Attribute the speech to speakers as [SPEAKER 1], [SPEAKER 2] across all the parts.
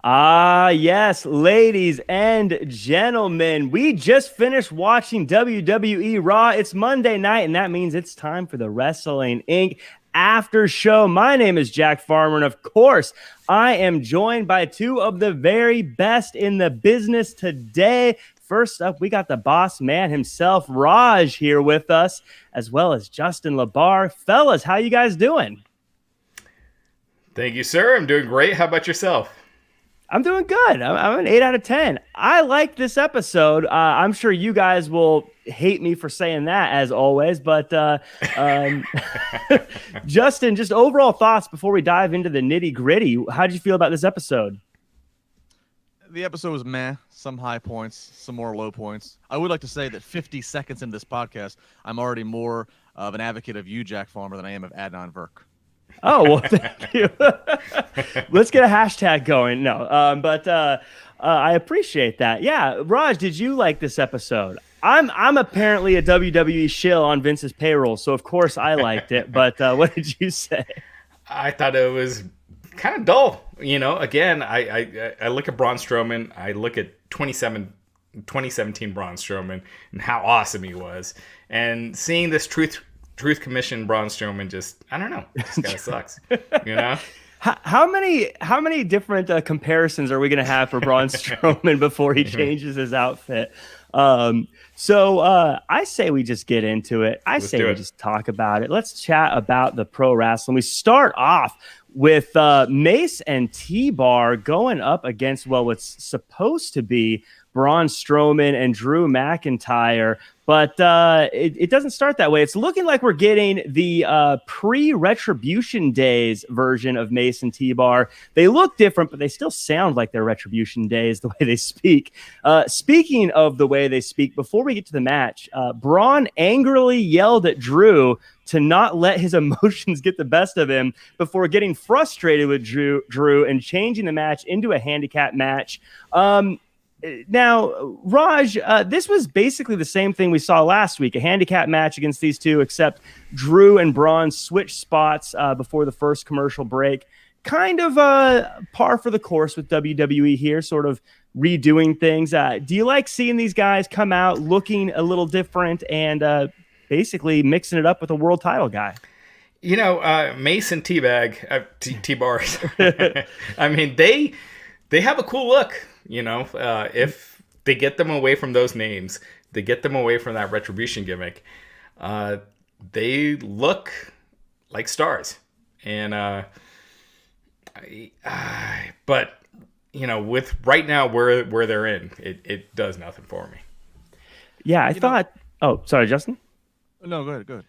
[SPEAKER 1] Ah, yes, ladies and gentlemen, we just finished watching WWE RAW. It's Monday night, and that means it's time for the Wrestling Inc. after show. My name is Jack Farmer, and of course, I am joined by two of the very best in the business today. First up, we got the boss man himself, Raj, here with us, as well as Justin LaBar. Fellas, how you guys doing?
[SPEAKER 2] Thank you, sir. I'm doing great. How about yourself?
[SPEAKER 1] I'm doing good. I'm an 8 out of 10. I like this episode. I'm sure you guys will hate me for saying that, as always. But um, Justin, just overall thoughts before we dive into the nitty gritty. How did you feel about this episode?
[SPEAKER 3] The episode was meh. Some high points, some more low points. I would like to say that 50 seconds into this podcast, I'm already more of an advocate of you, Jack Farmer, than I am of Adnan Virk.
[SPEAKER 1] Oh, well, thank you. Let's get a hashtag going. No, but I appreciate that. Yeah, Raj, did you like this episode? I'm apparently a WWE shill on Vince's payroll, so of course I liked it. But what did you say?
[SPEAKER 2] I thought it was kind of dull. You know, again, I look at Braun Strowman. I look at 2017 Braun Strowman and how awesome he was. And seeing this Truth Commission Braun Strowman just, I don't know, just kind of sucks. You know?
[SPEAKER 1] How many different comparisons are we going to have for Braun Strowman before he changes his outfit? So I say we just get into it. Let's just talk about it. Let's chat about the pro wrestling. We start off with Mace and T-Bar going up against, well, what's supposed to be Braun Strowman and Drew McIntyre. But it doesn't start that way. It's looking like we're getting the pre-Retribution Days version of Mace and T-Bar. They look different, but they still sound like they're Retribution Days, the way they speak. Speaking of the way they speak, before we get to the match, Braun angrily yelled at Drew to not let his emotions get the best of him before getting frustrated with Drew and changing the match into a handicap match. Now, Raj, this was basically the same thing we saw last week, a handicap match against these two, except Drew and Braun switched spots before the first commercial break. Kind of par for the course with WWE here, sort of redoing things. Do you like seeing these guys come out looking a little different and basically mixing it up with a world title guy?
[SPEAKER 2] You know, Mace and T-Bars, I mean, they have a cool look. You know, if they get them away from those names, they get them away from that Retribution gimmick, they look like stars. And but you know, with right now where they're in, it does nothing for me.
[SPEAKER 1] Yeah, I thought. Oh, sorry, Justin.
[SPEAKER 3] No, go ahead.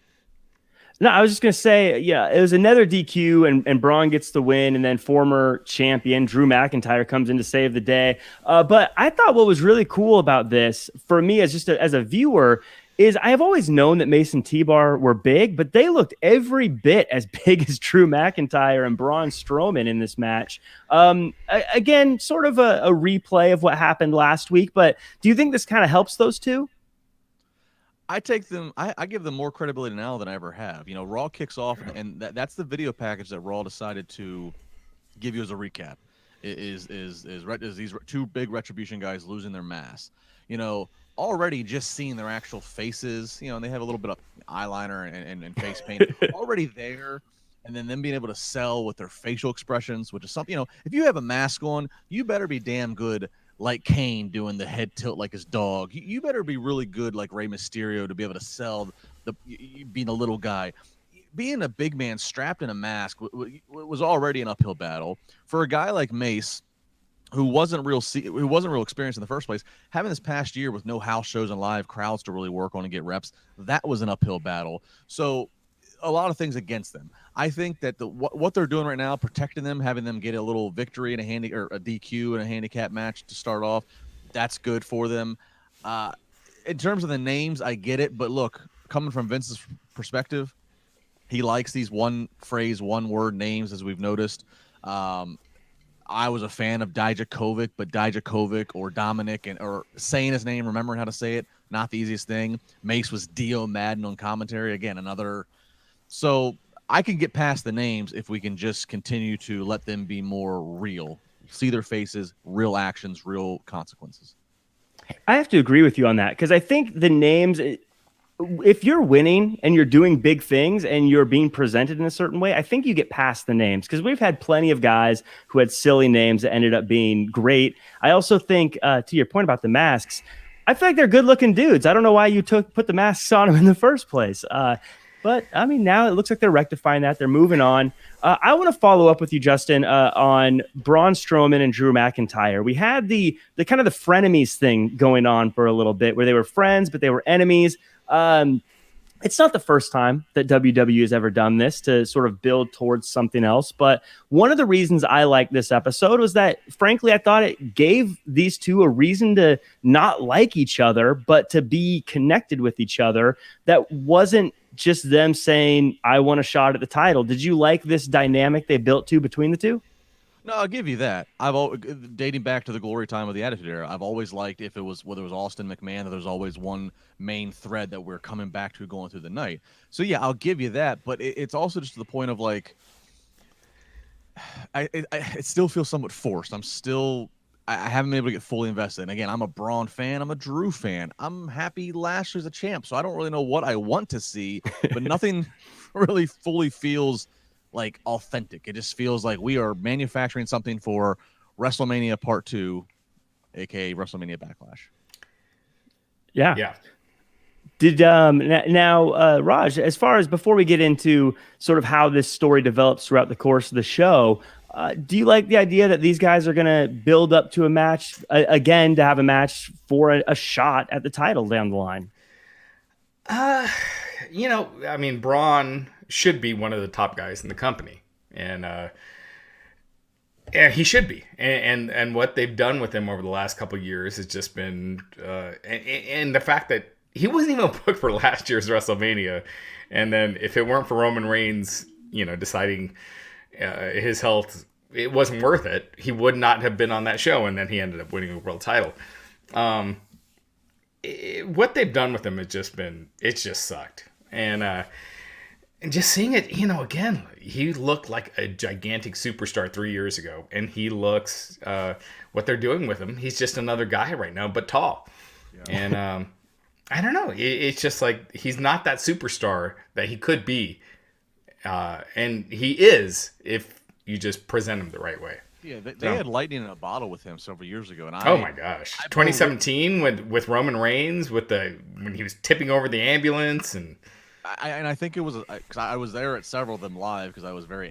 [SPEAKER 1] No, I was just going to say, yeah, it was another DQ, and Braun gets the win, and then former champion Drew McIntyre comes in to save the day. But I thought what was really cool about this, for me as a viewer, is I have always known that Mace and T-Bar were big, but they looked every bit as big as Drew McIntyre and Braun Strowman in this match. Again, sort of a replay of what happened last week, but do you think this kind of helps those two?
[SPEAKER 3] I give them more credibility now than I ever have. You know, Raw kicks off, and that's the video package that Raw decided to give you as a recap. Is these two big Retribution guys losing their mask? You know, already just seeing their actual faces. You know, and they have a little bit of eyeliner and face paint already there, and then them being able to sell with their facial expressions, which is something. You know, if you have a mask on, you better be damn good. Like Kane doing the head tilt like his dog. You better be really good like Rey Mysterio to be able to sell being a little guy. Being a big man strapped in a mask was already an uphill battle. For a guy like Mace, who wasn't real experienced in the first place, having this past year with no house shows and live crowds to really work on and get reps, that was an uphill battle. So a lot of things against them. I think that what they're doing right now, protecting them, having them get a little victory in a DQ in a handicap match to start off, that's good for them. In terms of the names, I get it, but look, coming from Vince's perspective, he likes these one phrase, one word names, as we've noticed. I was a fan of Dijakovic, but Dijakovic or Dominic, or saying his name, remembering how to say it, not the easiest thing. Mace was Dio Madden on commentary. Again, another. So I can get past the names if we can just continue to let them be more real. see their faces, real actions, real consequences.
[SPEAKER 1] I have to agree with you on that because I think the names, if you're winning and you're doing big things and you're being presented in a certain way, I think you get past the names because we've had plenty of guys who had silly names that ended up being great. I also think, to your point about the masks, I feel like they're good looking dudes. I don't know why you put the masks on them in the first place. But I mean, now it looks like they're rectifying that. They're moving on. I want to follow up with you, Justin, on Braun Strowman and Drew McIntyre. We had the kind of the frenemies thing going on for a little bit where they were friends, but they were enemies. It's not the first time that WWE has ever done this to sort of build towards something else. But one of the reasons I like this episode was that, frankly, I thought it gave these two a reason to not like each other, but to be connected with each other. That wasn't just them saying, I want a shot at the title. Did you like this dynamic they built to between the two?
[SPEAKER 3] No, I'll give you that. Dating back to the glory time of the Attitude Era, I've always liked if it was whether it was Austin McMahon, that there's always one main thread that we're coming back to going through the night. So yeah, I'll give you that. But it's also just to the point of like, it still feels somewhat forced. I haven't been able to get fully invested. And again, I'm a Braun fan. I'm a Drew fan. I'm happy Lashley's a champ. So I don't really know what I want to see, but nothing really fully feels like authentic. It just feels like we are manufacturing something for WrestleMania Part 2, aka WrestleMania Backlash.
[SPEAKER 1] Yeah. Did now Raj, as far as before we get into sort of how this story develops throughout the course of the show, do you like the idea that these guys are going to build up to a match again, to have a match for a shot at the title down the line?
[SPEAKER 2] I mean, Braun should be one of the top guys in the company, and he should be. And what they've done with him over the last couple of years has just been, and the fact that he wasn't even booked for last year's WrestleMania, and then if it weren't for Roman Reigns, deciding his health, it wasn't worth it, he would not have been on that show, and then he ended up winning a world title. What they've done with him has just been, it's just sucked. And just seeing it, again, he looked like a gigantic superstar 3 years ago, and he looks, what they're doing with him, he's just another guy right now, but tall. Yeah. And I don't know, it's just like he's not that superstar that he could be, and he is if you just present him the right way.
[SPEAKER 3] Yeah, they had lightning in a bottle with him several years ago, and
[SPEAKER 2] oh my gosh, 2017 with Roman Reigns when he was tipping over the ambulance, and
[SPEAKER 3] I think it was because I was there at several of them live because I was very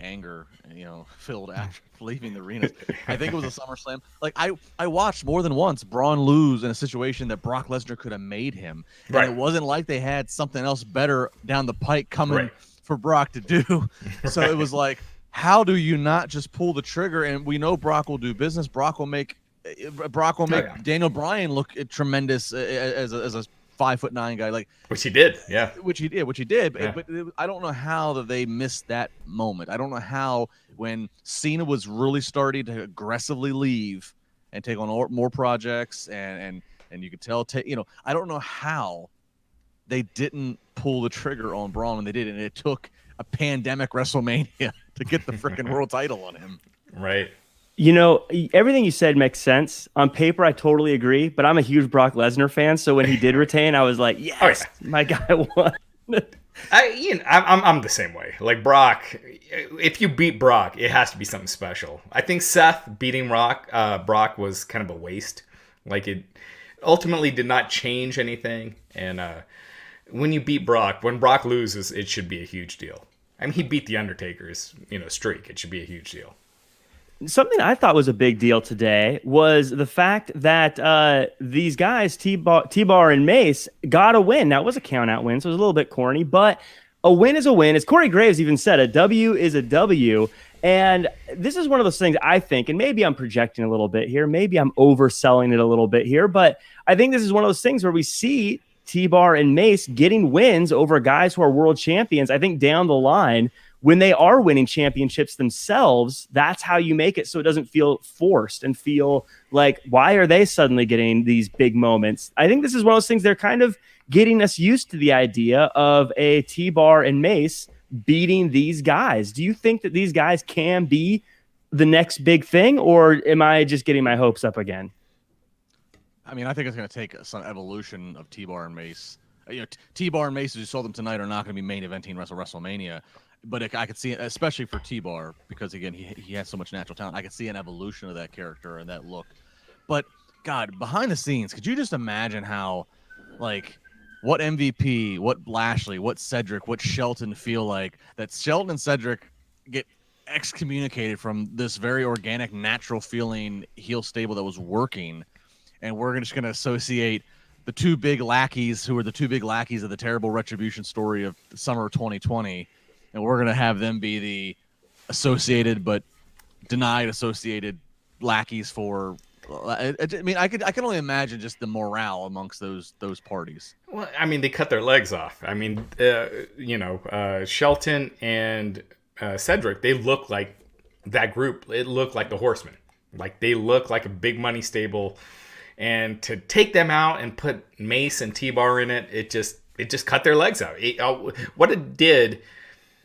[SPEAKER 3] filled after leaving the arena. I think it was a SummerSlam. Like I watched more than once Braun lose in a situation that Brock Lesnar could have made him, and it wasn't like they had something else better down the pike coming for Brock to do. So it was like, how do you not just pull the trigger? And we know Brock will do business. Brock will make Daniel Bryan look tremendous as a 5'9" guy, like
[SPEAKER 2] which he did.
[SPEAKER 3] Yeah. But I don't know how that they missed that moment. I don't know how when Cena was really starting to aggressively leave and take on more projects, and you could tell, I don't know how they didn't pull the trigger on Braun when they did, and it took a pandemic WrestleMania to get the freaking world title on him.
[SPEAKER 2] Right.
[SPEAKER 1] Everything you said makes sense. On paper, I totally agree, but I'm a huge Brock Lesnar fan, so when he did retain, I was like, yes, my guy won.
[SPEAKER 2] I'm the same way. Like Brock, if you beat Brock, it has to be something special. I think Seth beating Brock was kind of a waste. Like it ultimately did not change anything, and when you beat Brock, when Brock loses, it should be a huge deal. I mean, he beat the Undertaker's, streak. It should be a huge deal.
[SPEAKER 1] Something I thought was a big deal today was the fact that these guys, T-Bar and Mace, got a win. Now, it was a count-out win, so it was a little bit corny, but a win is a win. As Corey Graves even said, a W is a W. And this is one of those things I think, and maybe I'm projecting a little bit here, maybe I'm overselling it a little bit here, but I think this is one of those things where we see T-Bar and Mace getting wins over guys who are world champions. I think down the line, when they are winning championships themselves, that's how you make it so it doesn't feel forced and feel like, why are they suddenly getting these big moments? I think this is one of those things they're kind of getting us used to the idea of a T-Bar and Mace beating these guys. Do you think that these guys can be the next big thing, or am I just getting my hopes up again?
[SPEAKER 3] I mean, I think it's going to take some evolution of T-Bar and Mace. T-Bar and Mace, as you saw them tonight, are not going to be main eventing WrestleMania. But I could see it, especially for T-Bar, because, again, he has so much natural talent. I could see an evolution of that character and that look. But, God, behind the scenes, could you just imagine how, like, what MVP, what Lashley, what Cedric, what Shelton feel like, that Shelton and Cedric get excommunicated from this very organic, natural feeling heel stable that was working, and we're just going to associate the two big lackeys who are the two big lackeys of the terrible retribution story of the summer of 2020, and we're going to have them be the associated but denied associated lackeys for. I mean, I can only imagine just the morale amongst those parties.
[SPEAKER 2] Well, I mean, they cut their legs off. I mean, Shelton and Cedric, they look like that group. It looked like the Horsemen. Like, they look like a big money stable. And to take them out and put Mace and T-Bar in it, it just cut their legs out. What it did,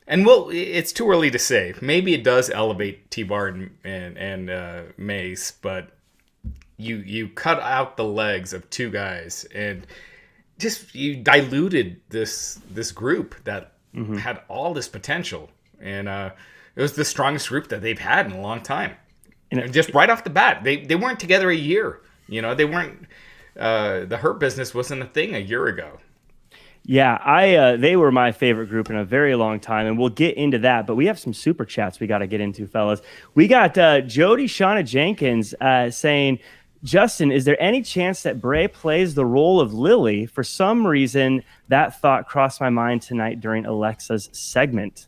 [SPEAKER 2] and it's too early to say. Maybe it does elevate T-Bar and Mace, but you cut out the legs of two guys, and just you diluted this group that had all this potential, and it was the strongest group that they've had in a long time. And just right off the bat, they weren't together a year. They weren't. The Hurt Business wasn't a thing a year ago.
[SPEAKER 1] Yeah, they were my favorite group in a very long time, and we'll get into that. But we have some super chats we got to get into, fellas. We got Jody Shauna Jenkins saying, Justin, is there any chance that Bray plays the role of Lily? For some reason, that thought crossed my mind tonight during Alexa's segment.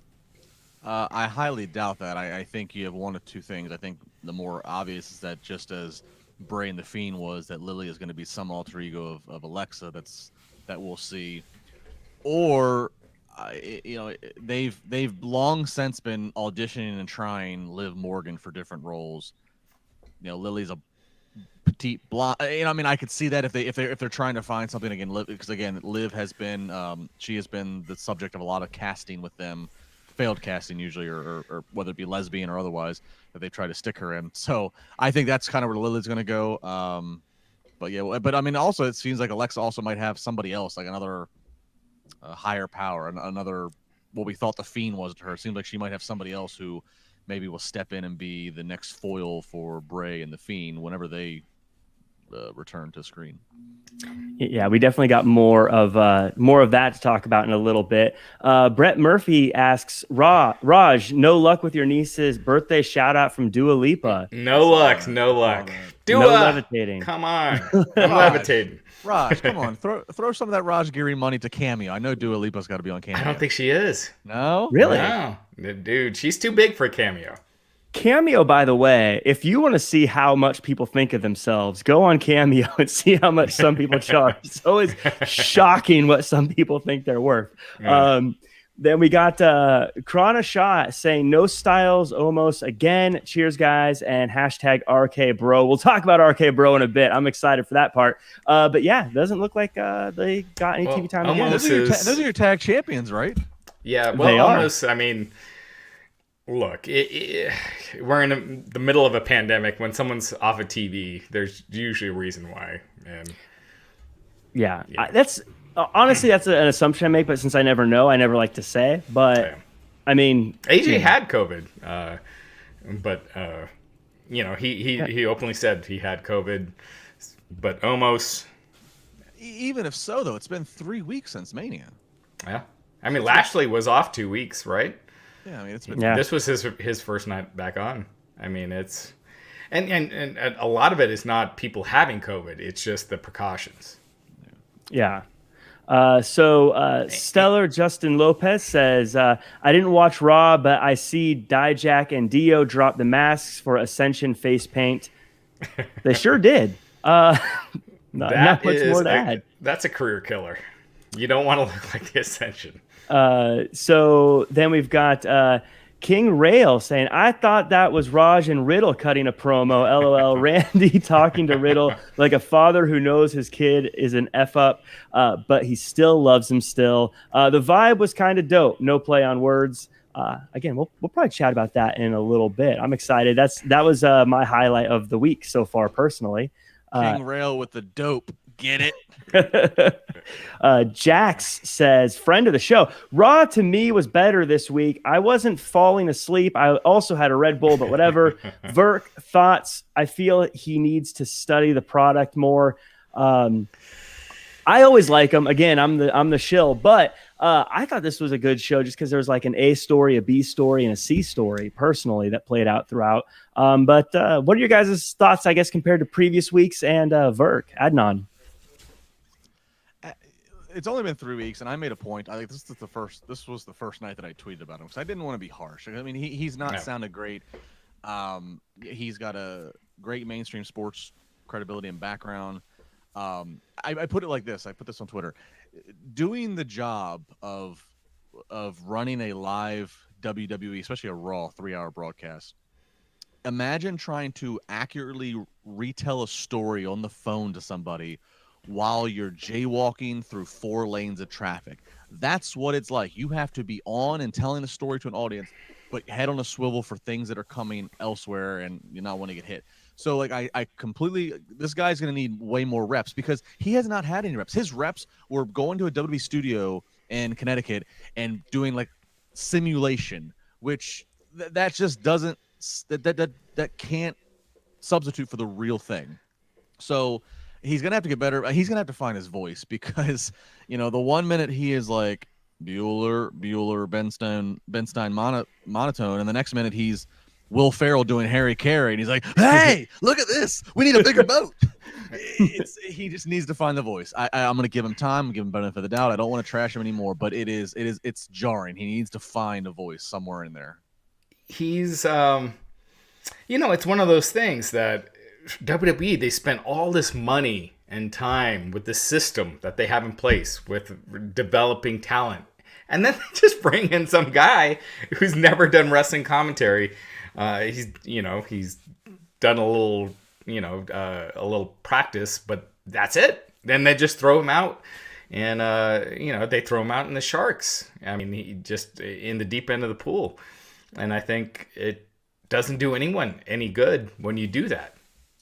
[SPEAKER 3] I highly doubt that. I think you have one of two things. I think the more obvious is that just as Bray and the Fiend was, that Lily is going to be some alter ego of Alexa that we'll see, or they've long since been auditioning and trying Liv Morgan for different roles. Lily's a petite blonde. I mean, I could see that if they're trying to find something again, because again, Liv has been she has been the subject of a lot of casting with them. Failed casting usually, or whether it be lesbian or otherwise, that they try to stick her in. So I think that's kind of where Lily's going to go. But I mean, also it seems like Alexa also might have somebody else, like another higher power, another what we thought the Fiend was to her. It seems like she might have somebody else who maybe will step in and be the next foil for Bray and the Fiend whenever they return to screen.
[SPEAKER 1] Yeah, we definitely got more of that to talk about in a little bit. Brett Murphy asks, Raj, no luck with your niece's birthday shout out from Dua Lipa.
[SPEAKER 2] No luck. Dua,
[SPEAKER 1] no levitating.
[SPEAKER 2] Come on, I'm levitating.
[SPEAKER 3] Raj, come on, throw some of that Raj Giri money to Cameo. I know Dua Lipa's got to be on Cameo.
[SPEAKER 2] I don't think she is.
[SPEAKER 3] No,
[SPEAKER 1] really?
[SPEAKER 2] No, dude, she's too big for a Cameo.
[SPEAKER 1] Cameo, by the way, if you want to see how much people think of themselves, go on Cameo and see how much some people charge. It's always shocking what some people think they're worth. Yeah. Then we got Krana Shaw saying no Styles almost again. Cheers, guys, and hashtag RK Bro. We'll talk about RK Bro in a bit. I'm excited for that part. But yeah, doesn't look like they got any TV time again.
[SPEAKER 3] Those are your tag champions, right?
[SPEAKER 2] Yeah, well,
[SPEAKER 1] they
[SPEAKER 2] almost. I mean, look, we're in the middle of a pandemic. When someone's off of TV, there's usually a reason why. And
[SPEAKER 1] yeah. That's honestly that's an assumption I make, but since I never know, I never like to say. But I mean,
[SPEAKER 2] AJ had COVID, but he openly said he had COVID, but almost.
[SPEAKER 3] Even if so, though, it's been 3 weeks since Mania.
[SPEAKER 2] Yeah, I mean Lashley was off 2 weeks, right?
[SPEAKER 3] Yeah, I mean it's been.
[SPEAKER 1] Yeah.
[SPEAKER 2] This was his first night back on. I mean it's, and a lot of it is not people having COVID. It's just the precautions.
[SPEAKER 1] Yeah. So Stellar Justin Lopez says, I didn't watch Raw, but I see Dijak and Dio drop the masks for Ascension face paint. They sure did. Not much more to add.
[SPEAKER 2] That's a career killer. You don't want to look like the Ascension.
[SPEAKER 1] So then we've got King Rail saying, I thought that was Raj and Riddle cutting a promo. LOL. Randy talking to Riddle like a father who knows his kid is an F up, but he still loves him still. The vibe was kind of dope. No play on words. again, we'll probably chat about that in a little bit. I'm excited. That was my highlight of the week so far, personally.
[SPEAKER 3] King Rail with the dope. Get it?
[SPEAKER 1] Jax says, friend of the show, Raw to me was better this week. I wasn't falling asleep. I also had a Red Bull, but whatever. Verk, thoughts? I feel he needs to study the product more. I always like him. Again, I'm the shill, but I thought this was a good show just because there was like an A story, a B story, and a C story personally that played out throughout. But what are your guys' thoughts, I guess, compared to previous weeks and Verk? Adnan?
[SPEAKER 3] It's only been 3 weeks, and I made a point. I think this was the first night that I tweeted about him because I didn't want to be harsh. I mean, he's not sounded great. He's got a great mainstream sports credibility and background. I put it like this. I put this on Twitter. Doing the job of running a live WWE, especially a Raw 3-hour broadcast. Imagine trying to accurately retell a story on the phone to somebody while you're jaywalking through 4 lanes of traffic. That's what it's like. You have to be on and telling a story to an audience, but head on a swivel for things that are coming elsewhere and you're not want to get hit. So like I completely, this guy's going to need way more reps because he has not had any reps. His reps were going to a WWE studio in Connecticut and doing like simulation, which that just doesn't, that can't substitute for the real thing. So he's going to have to get better. He's going to have to find his voice because, the 1 minute he is like Bueller, Benstein monotone. And the next minute he's Will Ferrell doing Harry Carey. And he's like, hey, look at this. We need a bigger boat. He just needs to find the voice. I'm going to give him time. Give him benefit of the doubt. I don't want to trash him anymore, but it's jarring. He needs to find a voice somewhere in there.
[SPEAKER 2] He's, it's one of those things that WWE, they spent all this money and time with the system that they have in place with developing talent. And then they just bring in some guy who's never done wrestling commentary. He's done a little practice, but that's it. Then they just throw him out and, they throw him out in the sharks. I mean, he just in the deep end of the pool. And I think it doesn't do anyone any good when you do that.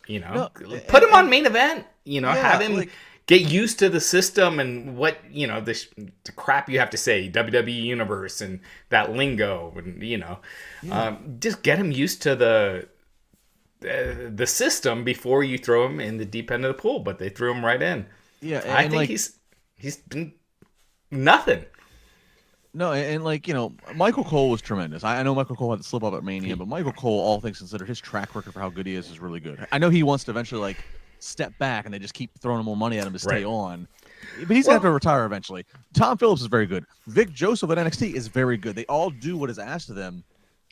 [SPEAKER 2] Put him on main event, have him get used to the system and what, the crap you have to say, WWE Universe and that lingo and, just get him used to the system before you throw him in the deep end of the pool. But they threw him right in. Yeah. I think he's been nothing.
[SPEAKER 3] No, and Michael Cole was tremendous. I know Michael Cole had to slip up at Mania, but Michael Cole, all things considered, his track record for how good he is really good. I know he wants to eventually step back, and they just keep throwing more money at him to stay on. But he's gonna have to retire eventually. Tom Phillips is very good. Vic Joseph at NXT is very good. They all do what is asked of them.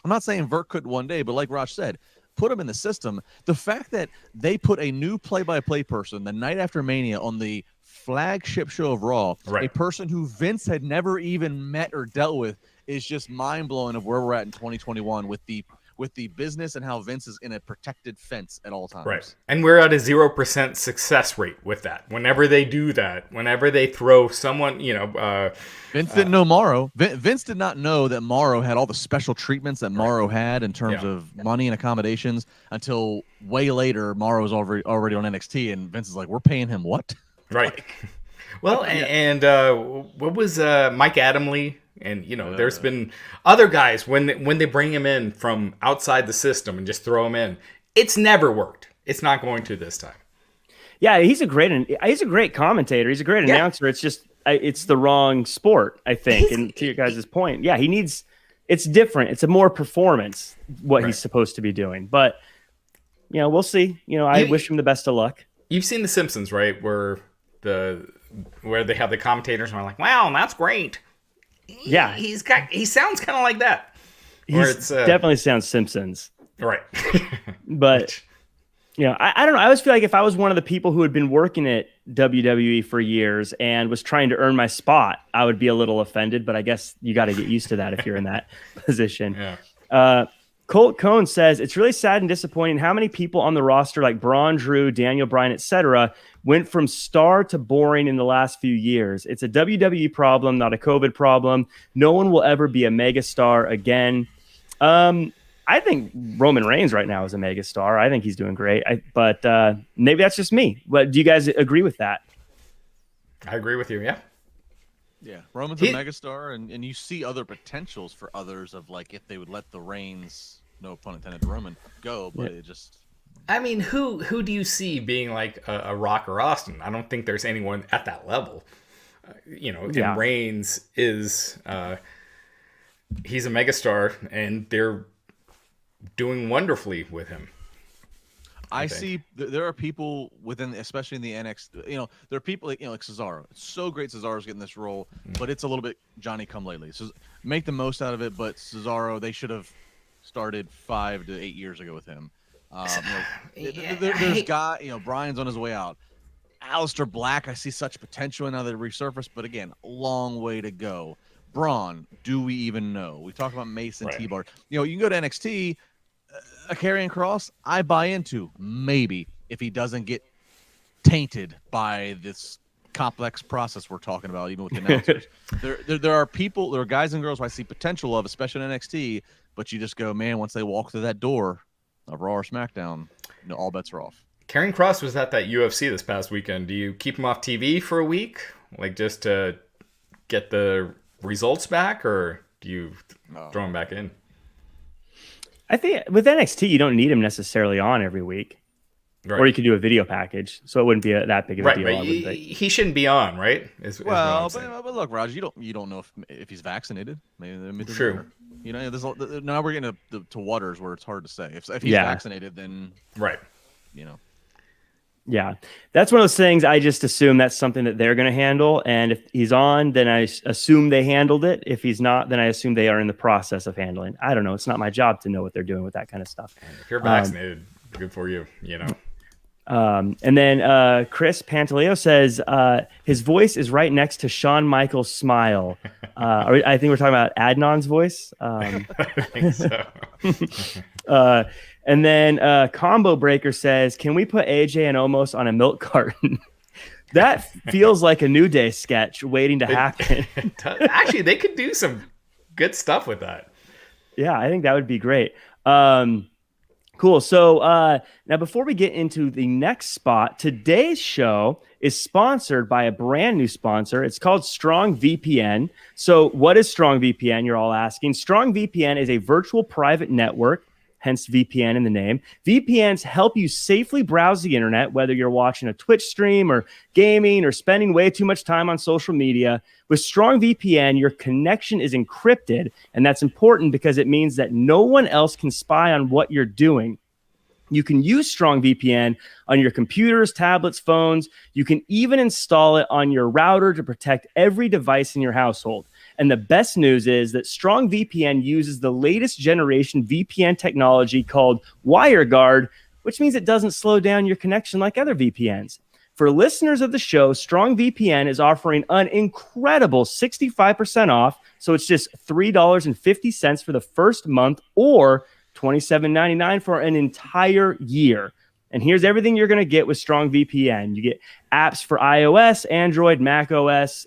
[SPEAKER 3] I'm not saying Vert couldn't one day, but like Raj said, put him in the system. The fact that they put a new play-by-play person the night after Mania on the flagship show of Raw, a person who Vince had never even met or dealt with, is just mind-blowing of where we're at in 2021 with the business and how Vince is in a protected fence at all times.
[SPEAKER 2] Right. And we're at a 0% success rate with that. Whenever they do that, whenever they throw someone,
[SPEAKER 3] Vince didn't know Morrow. Vince did not know that Morrow had all the special treatments that Morrow had in terms of money and accommodations until way later. Morrow was already on NXT, and Vince is like, we're paying him what?
[SPEAKER 2] Right. Well, and what was Mike Adamle? And, there's been other guys when they bring him in from outside the system and just throw him in. It's never worked. It's not going to this time.
[SPEAKER 1] Yeah, he's a great commentator. He's a great announcer. It's just it's the wrong sport, I think. And to your guys' point, it's different. It's a more performance what he's supposed to be doing. But, we'll see. I wish him the best of luck.
[SPEAKER 2] You've seen The Simpsons, right? Where they have the commentators and are like, wow, that's great.
[SPEAKER 1] Yeah.
[SPEAKER 2] He sounds kind of like that.
[SPEAKER 1] He definitely sounds Simpsons.
[SPEAKER 2] Right.
[SPEAKER 1] But, I don't know. I always feel like if I was one of the people who had been working at WWE for years and was trying to earn my spot, I would be a little offended. But I guess you got to get used to that if you're in that position.
[SPEAKER 2] Yeah.
[SPEAKER 1] Colt Cohn says, it's really sad and disappointing how many people on the roster like Braun, Drew, Daniel Bryan, etc. went from star to boring in the last few years. It's a WWE problem, not a COVID problem. No one will ever be a megastar again. I think Roman Reigns right now is a megastar. I think he's doing great. But maybe that's just me. But do you guys agree with that?
[SPEAKER 2] I agree with you, yeah.
[SPEAKER 3] Yeah, Roman's a megastar, and you see other potentials for others of like if they would let the Reigns, no pun intended, Roman go, but it just.
[SPEAKER 2] I mean, who do you see being like a Rock or Austin? I don't think there's anyone at that level. And Reigns is he's a megastar, and they're doing wonderfully with him.
[SPEAKER 3] I see there are people within, especially in the NXT, there are people like Cesaro. It's so great Cesaro's getting this role, but it's a little bit Johnny come lately. So make the most out of it, but Cesaro, they should have started 5 to 8 years ago with him. There's Bryan's on his way out. Aleister Black, I see such potential in now that resurfaced, but again, long way to go. Braun, do we even know? We talk about Mason T-Bar. You can go to NXT, a Karrion Kross, I buy into maybe if he doesn't get tainted by this complex process we're talking about, even with the announcers. there are people, there are guys and girls who I see potential of, especially in NXT, but you just go, man, once they walk through that door of Raw or SmackDown, all bets are off.
[SPEAKER 2] Karrion Kross was at that UFC this past weekend. Do you keep him off TV for a week, like just to get the results back, or do you throw him back in?
[SPEAKER 1] I think with NXT, you don't need him necessarily on every week. Right. Or you could do a video package, so it wouldn't be that big of a deal.
[SPEAKER 2] Right, he shouldn't be on, right?
[SPEAKER 3] But look, Raj, you don't know if he's vaccinated. Maybe
[SPEAKER 2] true.
[SPEAKER 3] Now we're getting to waters where it's hard to say. If he's vaccinated, then
[SPEAKER 2] right.
[SPEAKER 1] Yeah, that's one of those things. I just assume that's something that they're going to handle. And if he's on, then I assume they handled it. If he's not, then I assume they are in the process of handling. I don't know. It's not my job to know what they're doing with that kind of stuff.
[SPEAKER 2] If you're vaccinated, good for you,
[SPEAKER 1] And then Chris Pantaleo says his voice is right next to Shawn Michaels' smile. I think we're talking about Adnan's voice.
[SPEAKER 2] I think so.
[SPEAKER 1] And then Combo Breaker says, can we put AJ and Omos on a milk carton? That feels like a New Day sketch waiting to happen.
[SPEAKER 2] Actually, they could do some good stuff with that.
[SPEAKER 1] Yeah, I think that would be great. Cool. So now before we get into the next spot, today's show is sponsored by a brand new sponsor. It's called StrongVPN. So what is StrongVPN? You're all asking. StrongVPN is a virtual private network, hence VPN in the name. VPNs help you safely browse the internet, whether you're watching a Twitch stream or gaming or spending way too much time on social media. With StrongVPN, your connection is encrypted, and that's important because it means that no one else can spy on what you're doing. You can use StrongVPN on your computers, tablets, phones. You can even install it on your router to protect every device in your household. And the best news is that StrongVPN uses the latest generation VPN technology called WireGuard, which means it doesn't slow down your connection like other VPNs. For listeners of the show, StrongVPN is offering an incredible 65% off. So it's just $3.50 for the first month or $27.99 for an entire year. And here's everything you're going to get with StrongVPN. You get apps for iOS, Android, Mac OS,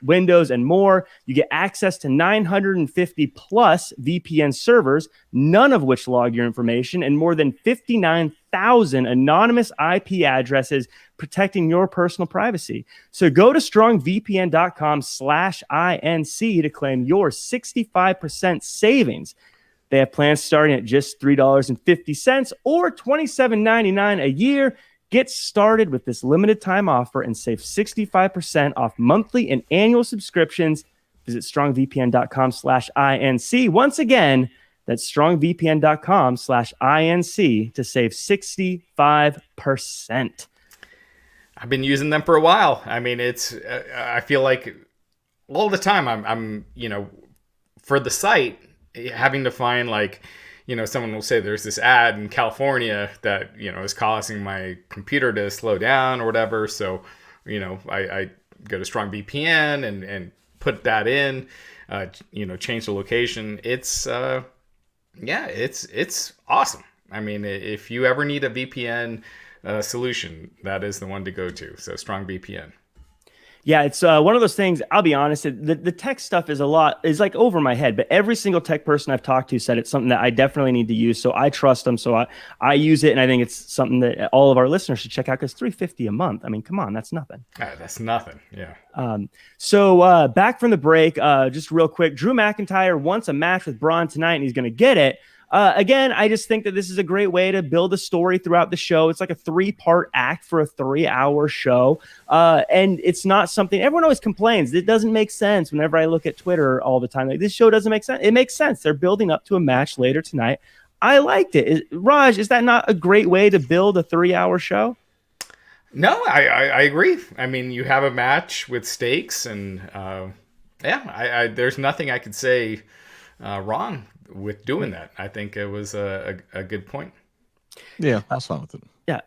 [SPEAKER 1] Windows, and more. You get access to 950 plus VPN servers, none of which log your information, and more than 59,000 anonymous IP addresses protecting your personal privacy. So go to strongvpn.com/INC to claim your 65% savings. They have plans starting at just $3.50 or $27.99 a year. Get started with this limited time offer and save 65% off monthly and annual subscriptions. Visit strongvpn.com/INC. Once again, that's strongvpn.com/INC to save 65%.
[SPEAKER 2] I've been using them for a while. I mean, I feel like all the time I'm for the site, having to find someone will say there's this ad in California that, is causing my computer to slow down or whatever. So, I go to StrongVPN and put that in, change the location. It's Yeah, it's awesome. I mean, if you ever need a VPN solution, that is the one to go to. So StrongVPN.
[SPEAKER 1] Yeah, it's one of those things. I'll be honest, the tech stuff is like over my head, but every single tech person I've talked to said it's something that I definitely need to use. So I trust them. So I use it. And I think it's something that all of our listeners should check out, because $350 a month. I mean, come on, that's nothing.
[SPEAKER 2] That's nothing. Yeah.
[SPEAKER 1] So back from the break, just real quick, Drew McIntyre wants a match with Braun tonight, and he's going to get it. Again, I just think that this is a great way to build a story throughout the show. It's like a 3-part act for a 3-hour show. And it's not something everyone always complains. It doesn't make sense whenever I look at Twitter all the time. Like, this show doesn't make sense. It makes sense. They're building up to a match later tonight. I liked it. Raj, is that not a great way to build a 3-hour show?
[SPEAKER 2] No, I agree. I mean, you have a match with stakes, and there's nothing I could say wrong with doing that. I think it was a good point.
[SPEAKER 3] Yeah, I was fine with it.
[SPEAKER 1] Yeah.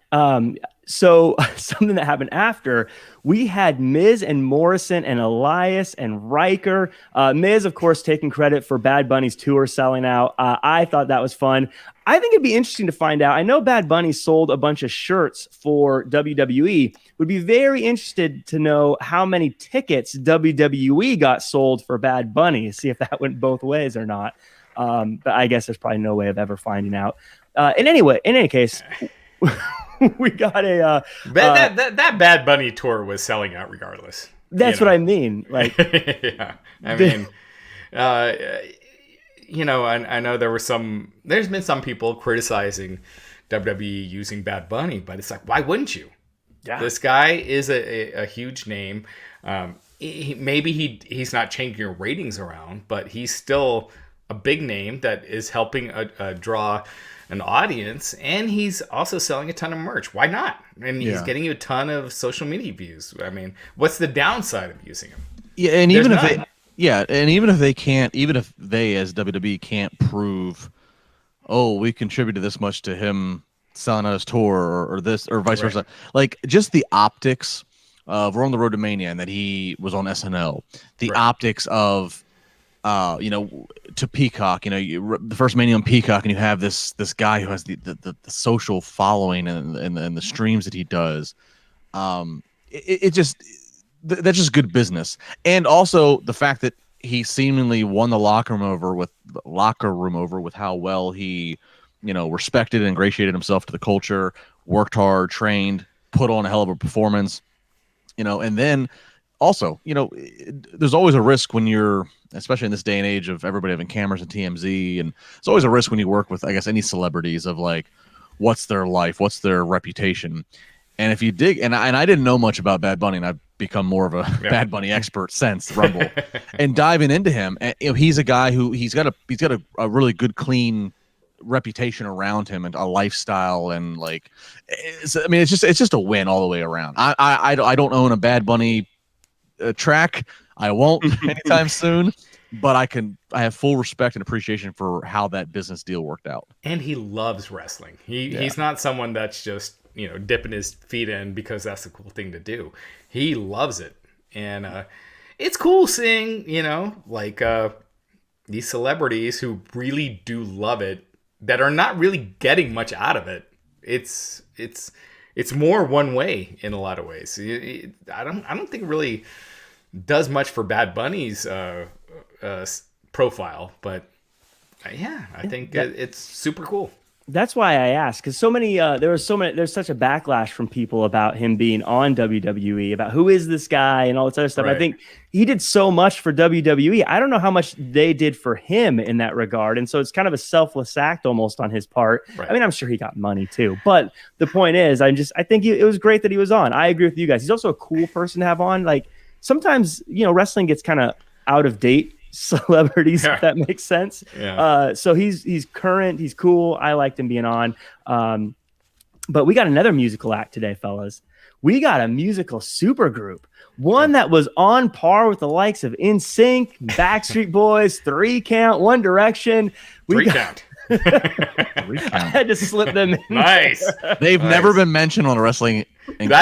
[SPEAKER 1] So something that happened after, we had Miz and Morrison and Elias and Riker. Miz, of course, taking credit for Bad Bunny's tour selling out. I thought that was fun. I think it'd be interesting to find out. I know Bad Bunny sold a bunch of shirts for WWE. Would be very interested to know how many tickets WWE got sold for Bad Bunny. See if that went both ways or not. But I guess there's probably no way of ever finding out. In any case, we got a
[SPEAKER 2] that Bad Bunny tour was selling out regardless.
[SPEAKER 1] That's what I mean. Like,
[SPEAKER 2] yeah, I mean, I know there's been some people criticizing WWE using Bad Bunny, but it's like, why wouldn't you?
[SPEAKER 1] Yeah.
[SPEAKER 2] This guy is a huge name. Maybe he's not changing your ratings around, but he's still a big name that is helping draw an audience, and he's also selling a ton of merch. Why not? And he's getting you a ton of social media views. I mean, what's the downside of using him?
[SPEAKER 3] Yeah, and even if they can't, even if they as WWE can't prove, oh, we contributed this much to him selling out his tour or this or vice versa, like just the optics of We're on the Road to Mania and that he was on SNL, the optics of to Peacock, the first Mania on Peacock, and you have this guy who has the social following and the streams that he does. That's just good business. And also the fact that he seemingly won the locker room over with how well he, respected and ingratiated himself to the culture, worked hard, trained, put on a hell of a performance, and then also, there's always a risk when you're, especially in this day and age of everybody having cameras and TMZ, and it's always a risk when you work with, I guess, any celebrities of like, what's their life, what's their reputation. And if you dig, and I didn't know much about Bad Bunny, and I've become more of a Bad Bunny expert since Rumble, and diving into him, and he's a guy who he's got a really good, clean reputation around him and a lifestyle, and like, it's just a win all the way around. I don't own a Bad Bunny track. I won't anytime soon, but I have full respect and appreciation for how that business deal worked out.
[SPEAKER 2] And he loves wrestling. He's not someone that's just, dipping his feet in because that's a cool thing to do. He loves it. And it's cool seeing, these celebrities who really do love it that are not really getting much out of it. It's more one way in a lot of ways. I don't think it really does much for Bad Bunny's profile, but I think it's super cool.
[SPEAKER 1] That's why I asked, because there's such a backlash from people about him being on WWE, about who is this guy and all this other stuff. Right. I think he did so much for WWE. I don't know how much they did for him in that regard. And so it's kind of a selfless act almost on his part. Right. I mean, I'm sure he got money too, but the point is, I think it was great that he was on. I agree with you guys. He's also a cool person to have on. Like, sometimes, wrestling gets kind of out of date celebrities, if that makes sense. Yeah. So he's current, he's cool. I liked him being on. But we got another musical act today, fellas. We got a musical supergroup, one that was on par with the likes of NSYNC, Backstreet Boys, 3 Count, One Direction.
[SPEAKER 2] Three Count.
[SPEAKER 1] I had to slip them in.
[SPEAKER 2] Nice.
[SPEAKER 3] They've never been mentioned on a wrestling.
[SPEAKER 2] But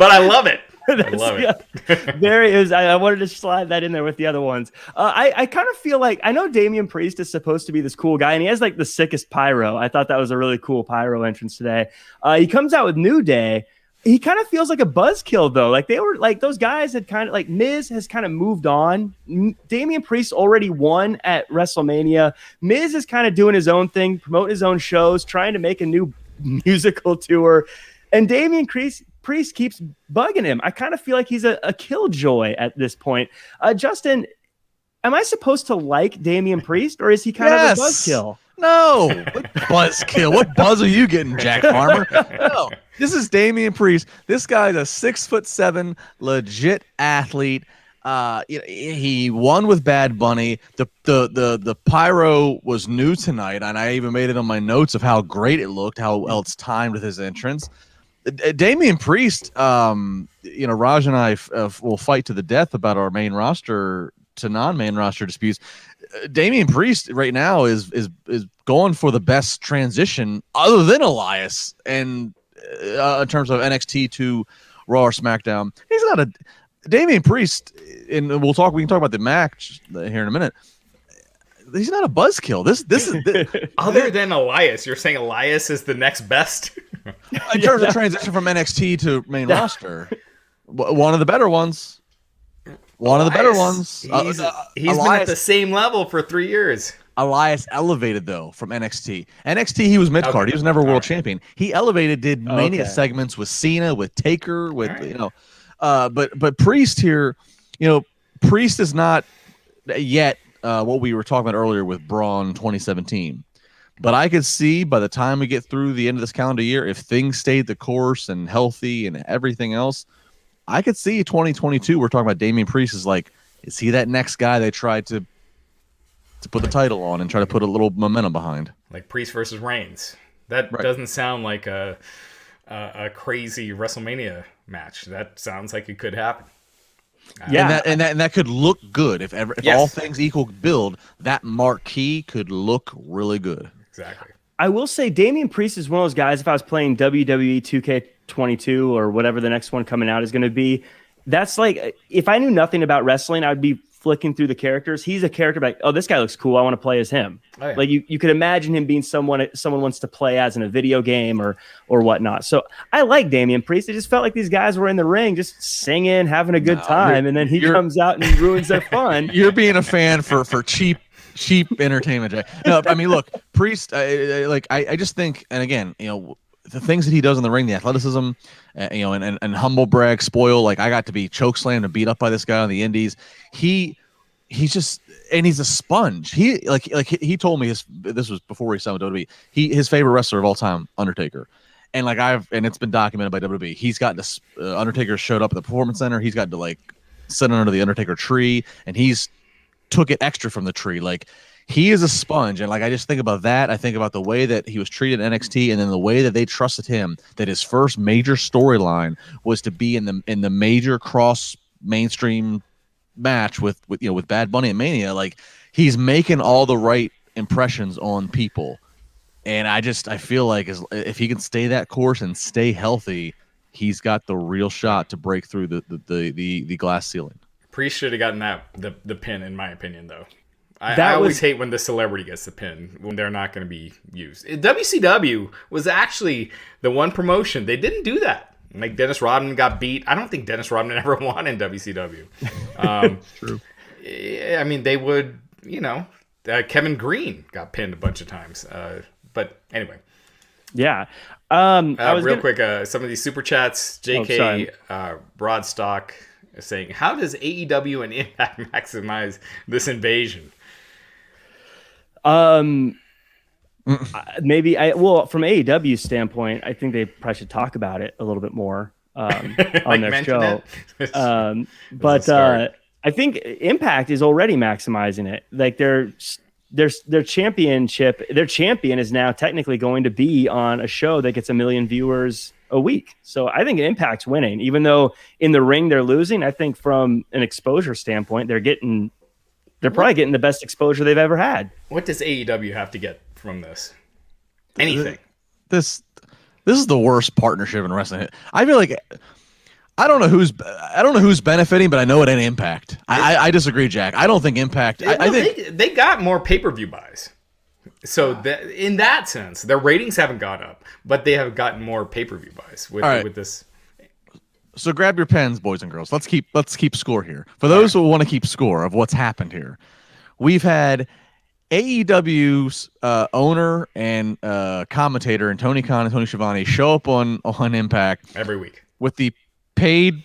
[SPEAKER 2] I love it. I love it.
[SPEAKER 1] There is. I wanted to slide that in there with the other ones. I kind of feel like I know Damien Priest is supposed to be this cool guy, and he has like the sickest pyro. I thought that was a really cool pyro entrance today. He comes out with New Day. He kind of feels like a buzzkill though. Like they were like those guys had kind of like Miz has kind of moved on. Damien Priest already won at WrestleMania. Miz is kind of doing his own thing, promoting his own shows, trying to make a new musical tour. And Damien Priest keeps bugging him. I kind of feel like he's a killjoy at this point. Justin, am I supposed to like Damien Priest, or is he kind of a buzzkill?
[SPEAKER 3] No. What buzzkill? What buzz are you getting, Jack Farmer? No. This is Damien Priest. This guy's a 6'7" legit athlete. He won with Bad Bunny. The pyro was new tonight, and I even made it on my notes of how great it looked, how well it's timed with his entrance. Damien Priest, Raj and I will fight to the death about our main roster to non-main roster disputes. Damien Priest right now is going for the best transition other than Elias, and in terms of NXT to Raw or SmackDown, he's not a Damien Priest. And we can talk about the match here in a minute. He's not a buzzkill. This is
[SPEAKER 2] other than Elias. You're saying Elias is the next best
[SPEAKER 3] in terms of transition from NXT to main roster. One of the better ones. One of the better ones.
[SPEAKER 2] He's been at the same level for 3 years.
[SPEAKER 3] Elias elevated though from NXT. NXT he was mid card. He was never world champion. He elevated, did Mania segments with Cena, with Taker, with but Priest here, Priest is not yet what we were talking about earlier with Braun 2017. But I could see by the time we get through the end of this calendar year, if things stayed the course and healthy and everything else, I could see 2022. We're talking about Damien Priest is he that next guy they tried to put the title on and try to put a little momentum behind?
[SPEAKER 2] Like Priest versus Reigns. That doesn't sound like a crazy WrestleMania match. That sounds like it could happen.
[SPEAKER 3] Yeah, and that could look good if all things equal build. That marquee could look really good.
[SPEAKER 2] Exactly.
[SPEAKER 1] I will say Damien Priest is one of those guys. If I was playing WWE 2K22 or whatever the next one coming out is going to be, that's like if I knew nothing about wrestling, I'd be flicking through the characters. He's a character like, oh, this guy looks cool. I want to play as him. Oh, yeah. Like you could imagine him being someone wants to play as in a video game or whatnot. So I like Damien Priest. It just felt like these guys were in the ring just singing, having a good time, and then he comes out and ruins their fun.
[SPEAKER 3] You're being a fan for cheap entertainment, Jay. No, I mean, look, Priest. I just think, and again, the things that he does in the ring, the athleticism, and humble brag, spoil. Like I got to be chokeslammed and beat up by this guy on the Indies. He's just, and he's a sponge. He told me this was before he signed with WWE. His favorite wrestler of all time, Undertaker, and it's been documented by WWE. He's got this Undertaker showed up at the Performance Center. He's got to sit under the Undertaker tree, and he's took it extra from the tree. Like he is a sponge, and I just think about that. I think about the way that he was treated in NXT, and then the way that they trusted him. That his first major storyline was to be in the major cross mainstream match with Bad Bunny and Mania. Like he's making all the right impressions on people, and I feel like if he can stay that course and stay healthy, he's got the real shot to break through the glass ceiling.
[SPEAKER 2] Priest should have gotten the pin, in my opinion, though. I always hate when the celebrity gets the pin when they're not going to be used. WCW was actually the one promotion they didn't do that. Like Dennis Rodman got beat. I don't think Dennis Rodman ever won in WCW.
[SPEAKER 3] True.
[SPEAKER 2] I mean, they would, Kevin Green got pinned a bunch of times. But anyway.
[SPEAKER 1] Yeah.
[SPEAKER 2] Quick, some of these super chats. JK Broadstock saying, how does AEW and Impact maximize this invasion?
[SPEAKER 1] Maybe from AEW's standpoint, I think they probably should talk about it a little bit more on their show. But I think Impact is already maximizing it. Like their champion is now technically going to be on a show that gets 1 million viewers a week. So I think Impact's winning, even though in the ring they're losing. I think from an exposure standpoint, they're probably getting the best exposure they've ever had.
[SPEAKER 2] What does AEW have to get from this? Anything.
[SPEAKER 3] This is the worst partnership in wrestling. I feel like I don't know who's benefiting, but I know it ain't Impact. I disagree, Jack. I don't think Impact. I think
[SPEAKER 2] they got more pay-per-view buys. So in that sense, their ratings haven't gone up, but they have gotten more pay-per-view buys with this.
[SPEAKER 3] So grab your pens, boys and girls. Let's keep score here. For those who want to keep score of what's happened here, we've had AEW's owner and commentator and Tony Khan and Tony Schiavone show up on Impact
[SPEAKER 2] every week
[SPEAKER 3] with the paid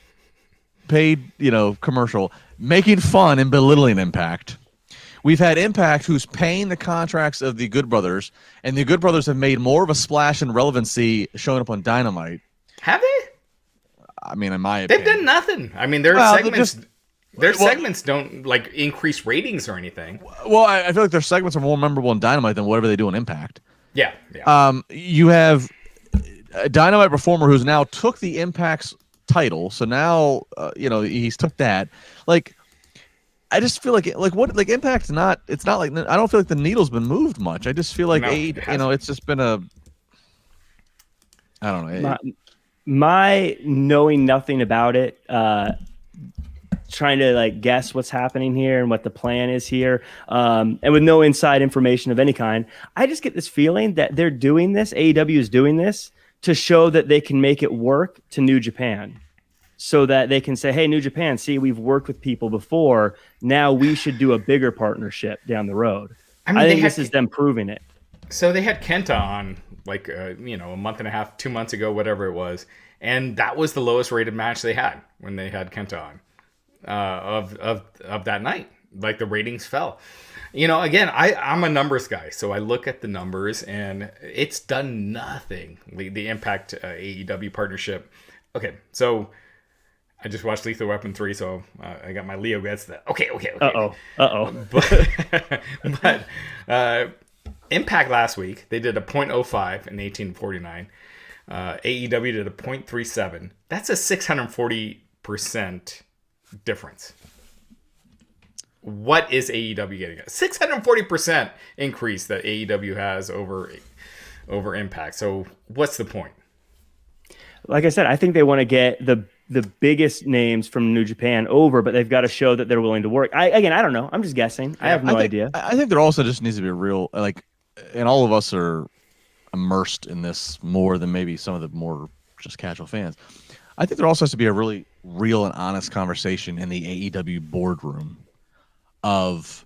[SPEAKER 3] commercial, making fun and belittling Impact. We've had Impact, who's paying the contracts of the Good Brothers, and the Good Brothers have made more of a splash and relevancy showing up on Dynamite.
[SPEAKER 2] Have they?
[SPEAKER 3] I mean, in my opinion,
[SPEAKER 2] they've done nothing. I mean, their segments don't like increase ratings or anything.
[SPEAKER 3] Well, I feel like their segments are more memorable in Dynamite than whatever they do on Impact.
[SPEAKER 2] Yeah.
[SPEAKER 3] You have a Dynamite performer who's now took the Impact's title, so now he's took that. Like, I just feel like Impact's not. It's not like I don't feel like the needle's been moved much. I just feel like it's just been a. I don't know.
[SPEAKER 1] My knowing nothing about it, trying to like guess what's happening here and what the plan is here, and with no inside information of any kind, I just get this feeling that they're doing this. AEW is doing this to show that they can make it work to New Japan, so that they can say, "Hey, New Japan, see, we've worked with people before. Now we should do a bigger partnership down the road." I think this is them proving it.
[SPEAKER 2] So they had Kenta on like a month and a half, 2 months ago, whatever it was, and that was the lowest rated match they had when they had Kenta on of that night. Like the ratings fell. Again, I'm a numbers guy, so I look at the numbers, and it's done nothing. The Impact AEW partnership. Okay, so I just watched Lethal Weapon 3, so I got my Leo gets that. Okay.
[SPEAKER 1] Uh-oh.
[SPEAKER 2] But Impact last week, they did a .05 in 1849. AEW did a .37. That's a 640% difference. What is AEW getting? 640% increase that AEW has over Impact. So what's the point?
[SPEAKER 1] Like I said, I think they want to get the biggest names from New Japan over, but they've got to show that they're willing to work. I don't know. I'm just guessing. I have no idea.
[SPEAKER 3] I think there also just needs to be a real, and all of us are immersed in this more than maybe some of the more just casual fans. I think there also has to be a really real and honest conversation in the AEW boardroom of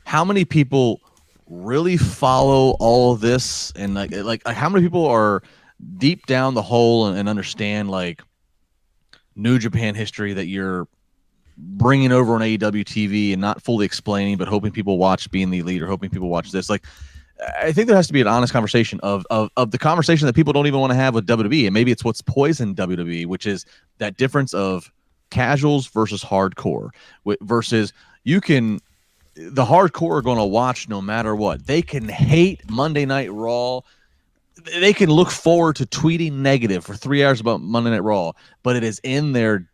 [SPEAKER 3] how many people really follow all of this, and like how many people are deep down the hole and understand like New Japan history that you're bringing over on AEW TV and not fully explaining, but hoping people watch Being the Elite or hoping people watch this. Like, I think there has to be an honest conversation of the conversation that people don't even want to have with WWE, and maybe it's what's poisoned WWE, which is that difference of casuals versus hardcore. Versus the hardcore are going to watch no matter what. They can hate Monday Night Raw. They can look forward to tweeting negative for 3 hours about Monday Night Raw, but it is in their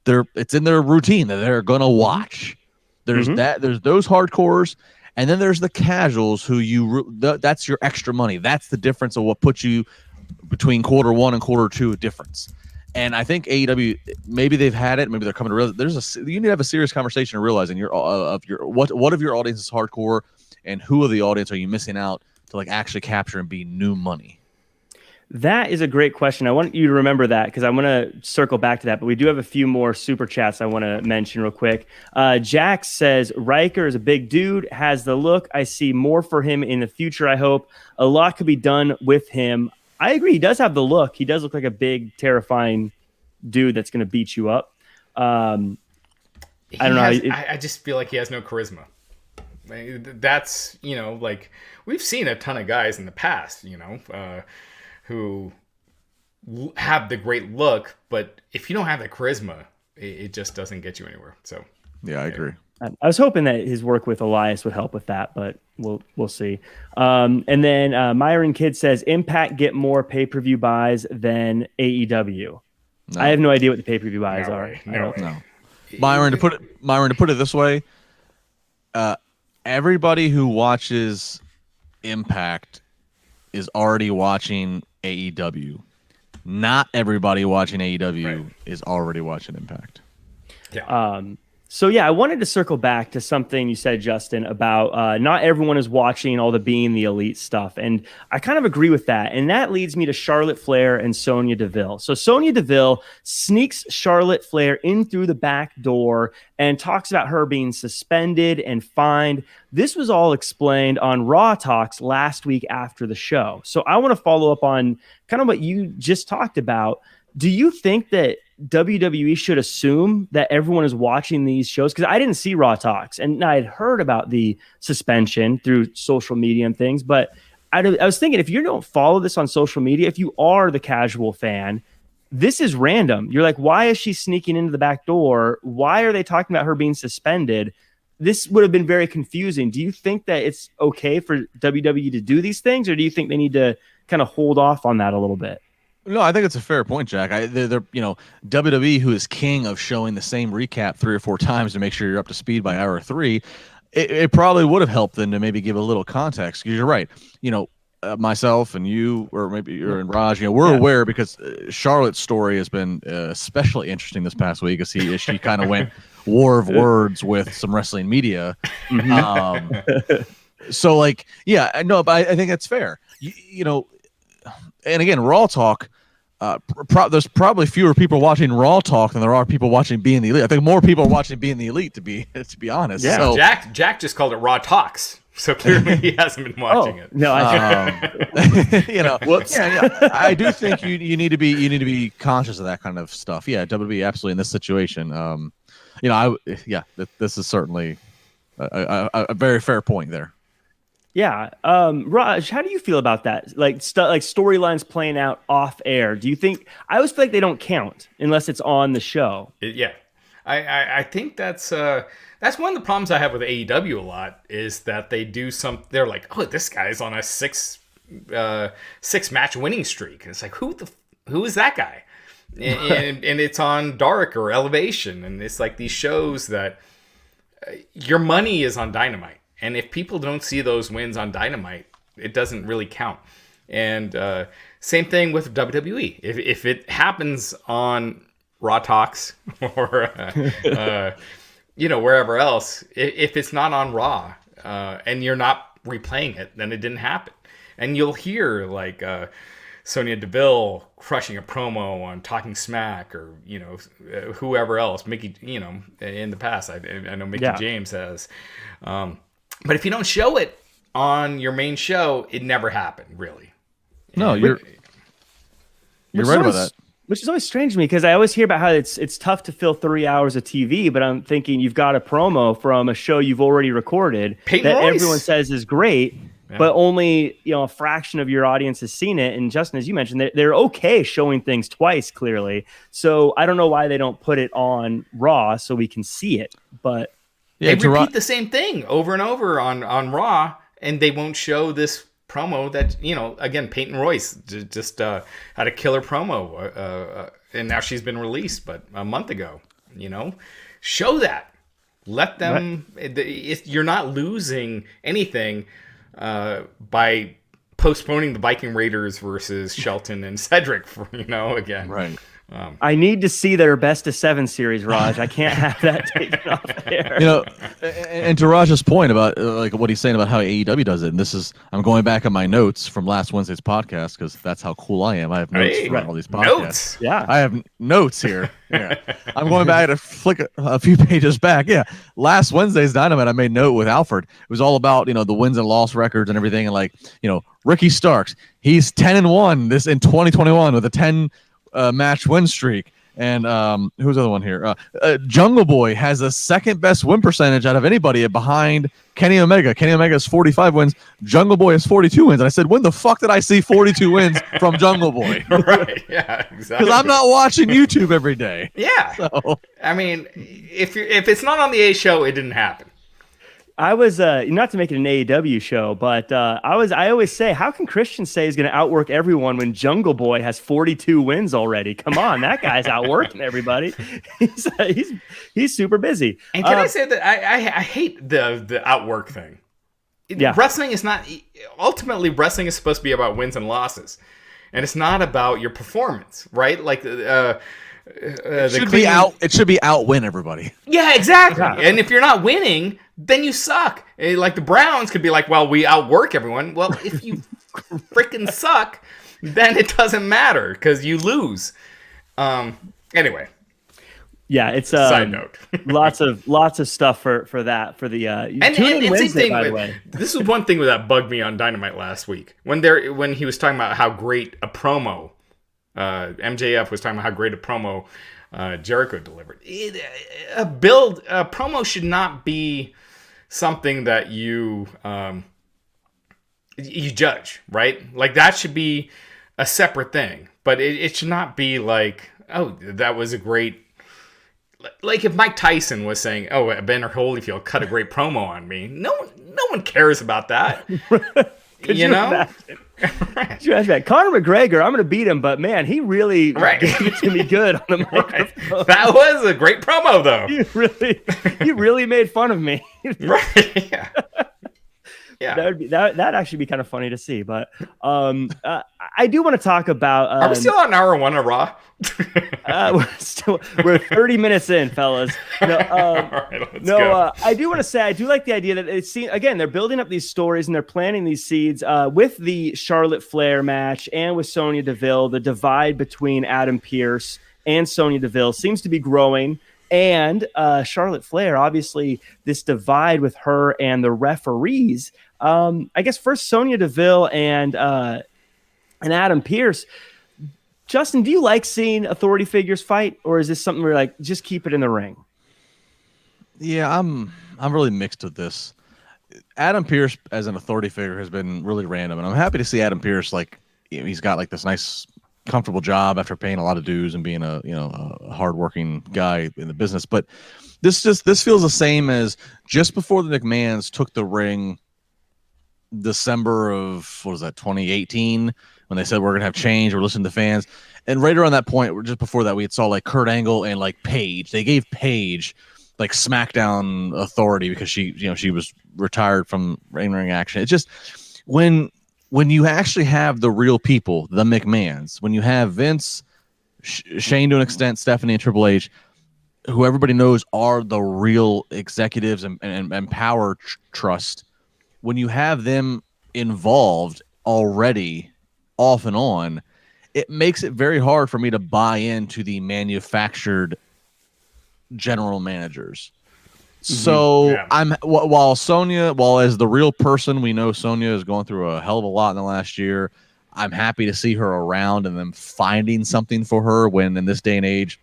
[SPEAKER 3] routine that they're gonna watch. There's there's those hardcores, and then there's the casuals who that's your extra money. That's the difference of what puts you between quarter one and quarter two difference. And I think AEW, maybe they've had it, maybe they're coming to realize you need to have a serious conversation of realizing what of your audience is hardcore, and who of the audience are you missing out to like actually capture and be new money?
[SPEAKER 1] That is a great question. I want you to remember that because I want to circle back to that. But we do have a few more super chats I want to mention real quick. Jack says, Riker is a big dude, has the look. I see more for him in the future, I hope. A lot could be done with him. I agree. He does have the look. He does look like a big, terrifying dude that's going to beat you up. I don't know.
[SPEAKER 2] I just feel like he has no charisma. That's, like we've seen a ton of guys in the past, who have the great look, but if you don't have the charisma, it just doesn't get you anywhere. So
[SPEAKER 3] yeah, I agree.
[SPEAKER 1] I was hoping that his work with Elias would help with that, but we'll see. And then Myron Kidd says Impact get more pay-per-view buys than AEW. No. I have no idea what the pay-per-view buys are.
[SPEAKER 3] No. Myron, to put it this way, everybody who watches Impact is already watching AEW. not everybody watching AEW is already watching Impact.
[SPEAKER 2] Yeah.
[SPEAKER 1] So yeah, I wanted to circle back to something you said, Justin, about not everyone is watching all the Being the Elite stuff. And I kind of agree with that. And that leads me to Charlotte Flair and Sonya Deville. So Sonya Deville sneaks Charlotte Flair in through the back door and talks about her being suspended and fined. This was all explained on Raw Talks last week after the show. So I want to follow up on kind of what you just talked about. Do you think that WWE should assume that everyone is watching these shows? Because I didn't see Raw Talks, and I had heard about the suspension through social media and things. But I was thinking, if you don't follow this on social media, if you are the casual fan, this is random. You're like, why is she sneaking into the back door? Why are they talking about her being suspended? This would have been very confusing. Do you think that it's okay for WWE to do these things, or do you think they need to kind of hold off on that a little bit?
[SPEAKER 3] No, I think it's a fair point, Jack. They're WWE, who is king of showing the same recap 3 or 4 times to make sure you're up to speed by hour 3. It probably would have helped them to maybe give a little context. Because you're right. Myself and you, or maybe you're and Raj, we're aware because Charlotte's story has been especially interesting this past week as she kind of went war of words with some wrestling media. So but I think that's fair. And again, Raw Talk, there's probably fewer people watching Raw Talk than there are people watching Being the Elite. I think more people are watching Being the Elite, to be honest.
[SPEAKER 2] Yeah,
[SPEAKER 3] so,
[SPEAKER 2] Jack just called it Raw Talks, so clearly he hasn't been watching it.
[SPEAKER 1] No,
[SPEAKER 3] whoops. I do think you need to be conscious of that kind of stuff. Yeah, WWE absolutely in this situation. This is certainly a very fair point there.
[SPEAKER 1] Yeah. Raj, how do you feel about that? Like storylines playing out off air. Do you think, I always feel like they don't count unless it's on the show.
[SPEAKER 2] I think that's one of the problems I have with AEW a lot is that they're like, oh, this guy's on a 6 match winning streak. And it's like, who is that guy? And it's on Dark or Elevation. And it's like these shows that your money is on Dynamite. And if people don't see those wins on Dynamite, it doesn't really count. And same thing with WWE. If it happens on Raw Talks or wherever else, if it's not on Raw and you're not replaying it, then it didn't happen. And you'll hear like Sonya Deville crushing a promo on Talking Smack or whoever else. Mickey, in the past, I know Mickey James has. But if you don't show it on your main show, it never happened, really.
[SPEAKER 3] No, you're right about that.
[SPEAKER 1] Which is always strange to me because I always hear about how it's tough to fill 3 hours of TV, but I'm thinking you've got a promo from a show you've already recorded that everyone says is great, but only a fraction of your audience has seen it. And Justin, as you mentioned, they're okay showing things twice, clearly. So I don't know why they don't put it on Raw so we can see it, but.
[SPEAKER 2] They repeat the same thing over and over on Raw, and they won't show this promo that, again, Peyton Royce just had a killer promo, and now she's been released, but a month ago, show that. Let them, you're not losing anything by postponing the Viking Raiders versus Shelton and Cedric, again.
[SPEAKER 3] Right.
[SPEAKER 1] I need to see their best of 7 series, Raj. I can't have that taken off there.
[SPEAKER 3] And to Raj's point about like what he's saying about how AEW does it, and I'm going back on my notes from last Wednesday's podcast because that's how cool I am. I have notes for all these podcasts.
[SPEAKER 2] Notes.
[SPEAKER 1] Yeah,
[SPEAKER 3] I have notes here. Yeah, I'm going back to flick a few pages back. Yeah, last Wednesday's Dynamite, I made note with Alfred. It was all about the wins and loss records and everything, and Ricky Starks. He's 10-1 this in 2021 with a 10. Match win streak, and who's the other one here? Jungle Boy has the second best win percentage out of anybody behind Kenny Omega. Kenny Omega has 45 wins. Jungle Boy has 42 wins. And I said, when the fuck did I see 42 wins from Jungle Boy?
[SPEAKER 2] Right? Yeah, exactly.
[SPEAKER 3] Because I'm not watching YouTube every day.
[SPEAKER 2] Yeah. So. I mean, if it's not on the A show, it didn't happen.
[SPEAKER 1] I was not to make it an AEW show, but I always say, how can Christian say he's going to outwork everyone when Jungle Boy has 42 wins already? Come on, that guy's outworking everybody. He's super busy.
[SPEAKER 2] And can I say that I hate the outwork thing.
[SPEAKER 1] Yeah.
[SPEAKER 2] Wrestling is not ultimately wrestling is supposed to be about wins and losses. and it's not about your performance, right? Like
[SPEAKER 3] it should be outwin everybody.
[SPEAKER 2] Yeah, exactly. And if you're not winning, then you suck. Like the Browns could be like, well, we outwork everyone. Well, if you freaking suck, then it doesn't matter because you lose. Anyway.
[SPEAKER 1] Yeah, it's
[SPEAKER 2] side note.
[SPEAKER 1] lots of stuff for that for the
[SPEAKER 2] and
[SPEAKER 1] Wednesday, by the way.
[SPEAKER 2] This is one thing that bugged me on Dynamite last week when he was talking about how great a promo MJF was talking about how great a promo Jericho delivered. A promo should not be something that you judge, right? Like that should be a separate thing, but it should not be like, oh, that was a great. Like if Mike Tyson was saying, "Oh, Evander Holyfield cut a great promo on me," no one cares about that. you know,
[SPEAKER 1] Could you imagine that? Conor McGregor, I'm going to beat him, but man, he really gave it to me good on the microphone.
[SPEAKER 2] Right. That was a great promo, though.
[SPEAKER 1] You really made fun of me.
[SPEAKER 2] Right? Yeah. Yeah.
[SPEAKER 1] That'd actually be kind of funny to see, but I do want to talk about.
[SPEAKER 2] Are we still on hour 1 of Raw?
[SPEAKER 1] We're 30 minutes in, fellas. No,
[SPEAKER 2] All right, let's go.
[SPEAKER 1] I do want to say I do like the idea that again they're building up these stories and they're planting these seeds with the Charlotte Flair match and with Sonya Deville. The divide between Adam Pearce and Sonya Deville seems to be growing. And Charlotte Flair, obviously, this divide with her and the referees. I guess first Sonya Deville and Adam Pearce. Justin, do you like seeing authority figures fight, or is this something where like just keep it in the ring?
[SPEAKER 3] Yeah, I'm really mixed with this. Adam Pearce as an authority figure has been really random, and I'm happy to see Adam Pearce he's got like this nice, comfortable job after paying a lot of dues and being a hardworking guy in the business. But this feels the same as just before the McMahons took the ring, December of 2018, when they said we're gonna have change, we're listening to fans, and right around that point, just before that, we saw like Kurt Angle and like Paige. They gave Paige like SmackDown authority because she was retired from ring action. It's just when you actually have the real people, the McMahons, when you have Vince, Shane to an extent, Stephanie and Triple H, who everybody knows are the real executives and power trust, when you have them involved already off and on, it makes it very hard for me to buy into the manufactured general managers. So yeah. While as the real person, we know Sonya is going through a hell of a lot in the last year. I'm happy to see her around and them finding something for her when in this day and age,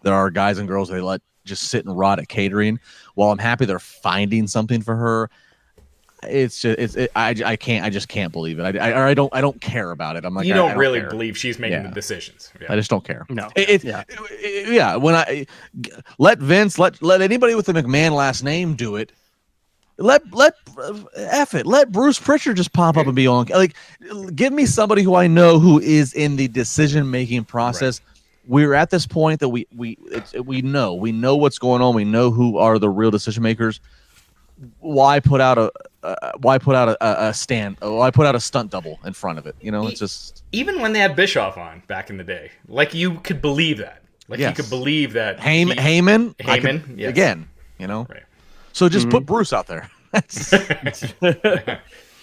[SPEAKER 3] there are guys and girls they let just sit and rot at catering. While I'm happy they're finding something for her, I just can't believe it. I don't care about it. I'm like,
[SPEAKER 2] you don't really believe she's making the decisions.
[SPEAKER 3] Yeah. I just don't care.
[SPEAKER 1] No.
[SPEAKER 3] When I let Vince, let anybody with the McMahon last name do it. Let Bruce Pritchard just pop up and be on. Like, give me somebody who I know who is in the decision making process. Right. We're at this point that we know what's going on. We know who are the real decision makers. Why put out a stunt double in front of it? It's just,
[SPEAKER 2] even when they had Bischoff on back in the day, like you could believe that. Like you could believe that
[SPEAKER 3] Heyman
[SPEAKER 2] yes.
[SPEAKER 3] Again, right. So just put Bruce out there.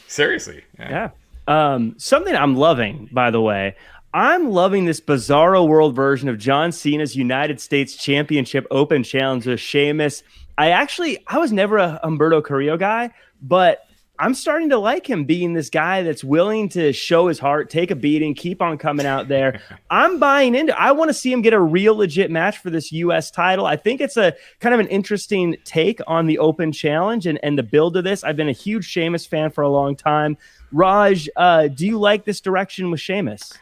[SPEAKER 2] Seriously.
[SPEAKER 1] Yeah. Something I'm loving, by the way. I'm loving this bizarro world version of John Cena's United States Championship Open Challenge with Sheamus. I was never a Humberto Carrillo guy, but I'm starting to like him being this guy that's willing to show his heart, take a beating, keep on coming out there. I'm buying into. I want to see him get a real legit match for this U.S. title. I think it's a kind of an interesting take on the Open Challenge and the build of this. I've been a huge Sheamus fan for a long time. Raj, do you like this direction with Sheamus?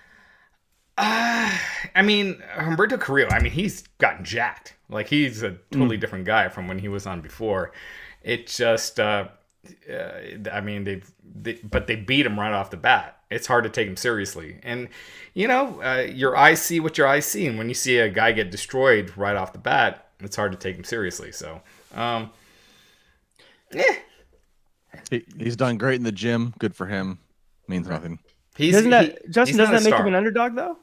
[SPEAKER 2] I mean, Humberto Carrillo, he's gotten jacked. Like, he's a totally different guy from when he was on before. It just, but they beat him right off the bat. It's hard to take him seriously. And, your eyes see what your eyes see. And when you see a guy get destroyed right off the bat, it's hard to take him seriously. So,
[SPEAKER 3] He's done great in the gym. Good for him. Means nothing.
[SPEAKER 1] Justin, doesn't that make him an
[SPEAKER 2] star.
[SPEAKER 1] underdog though?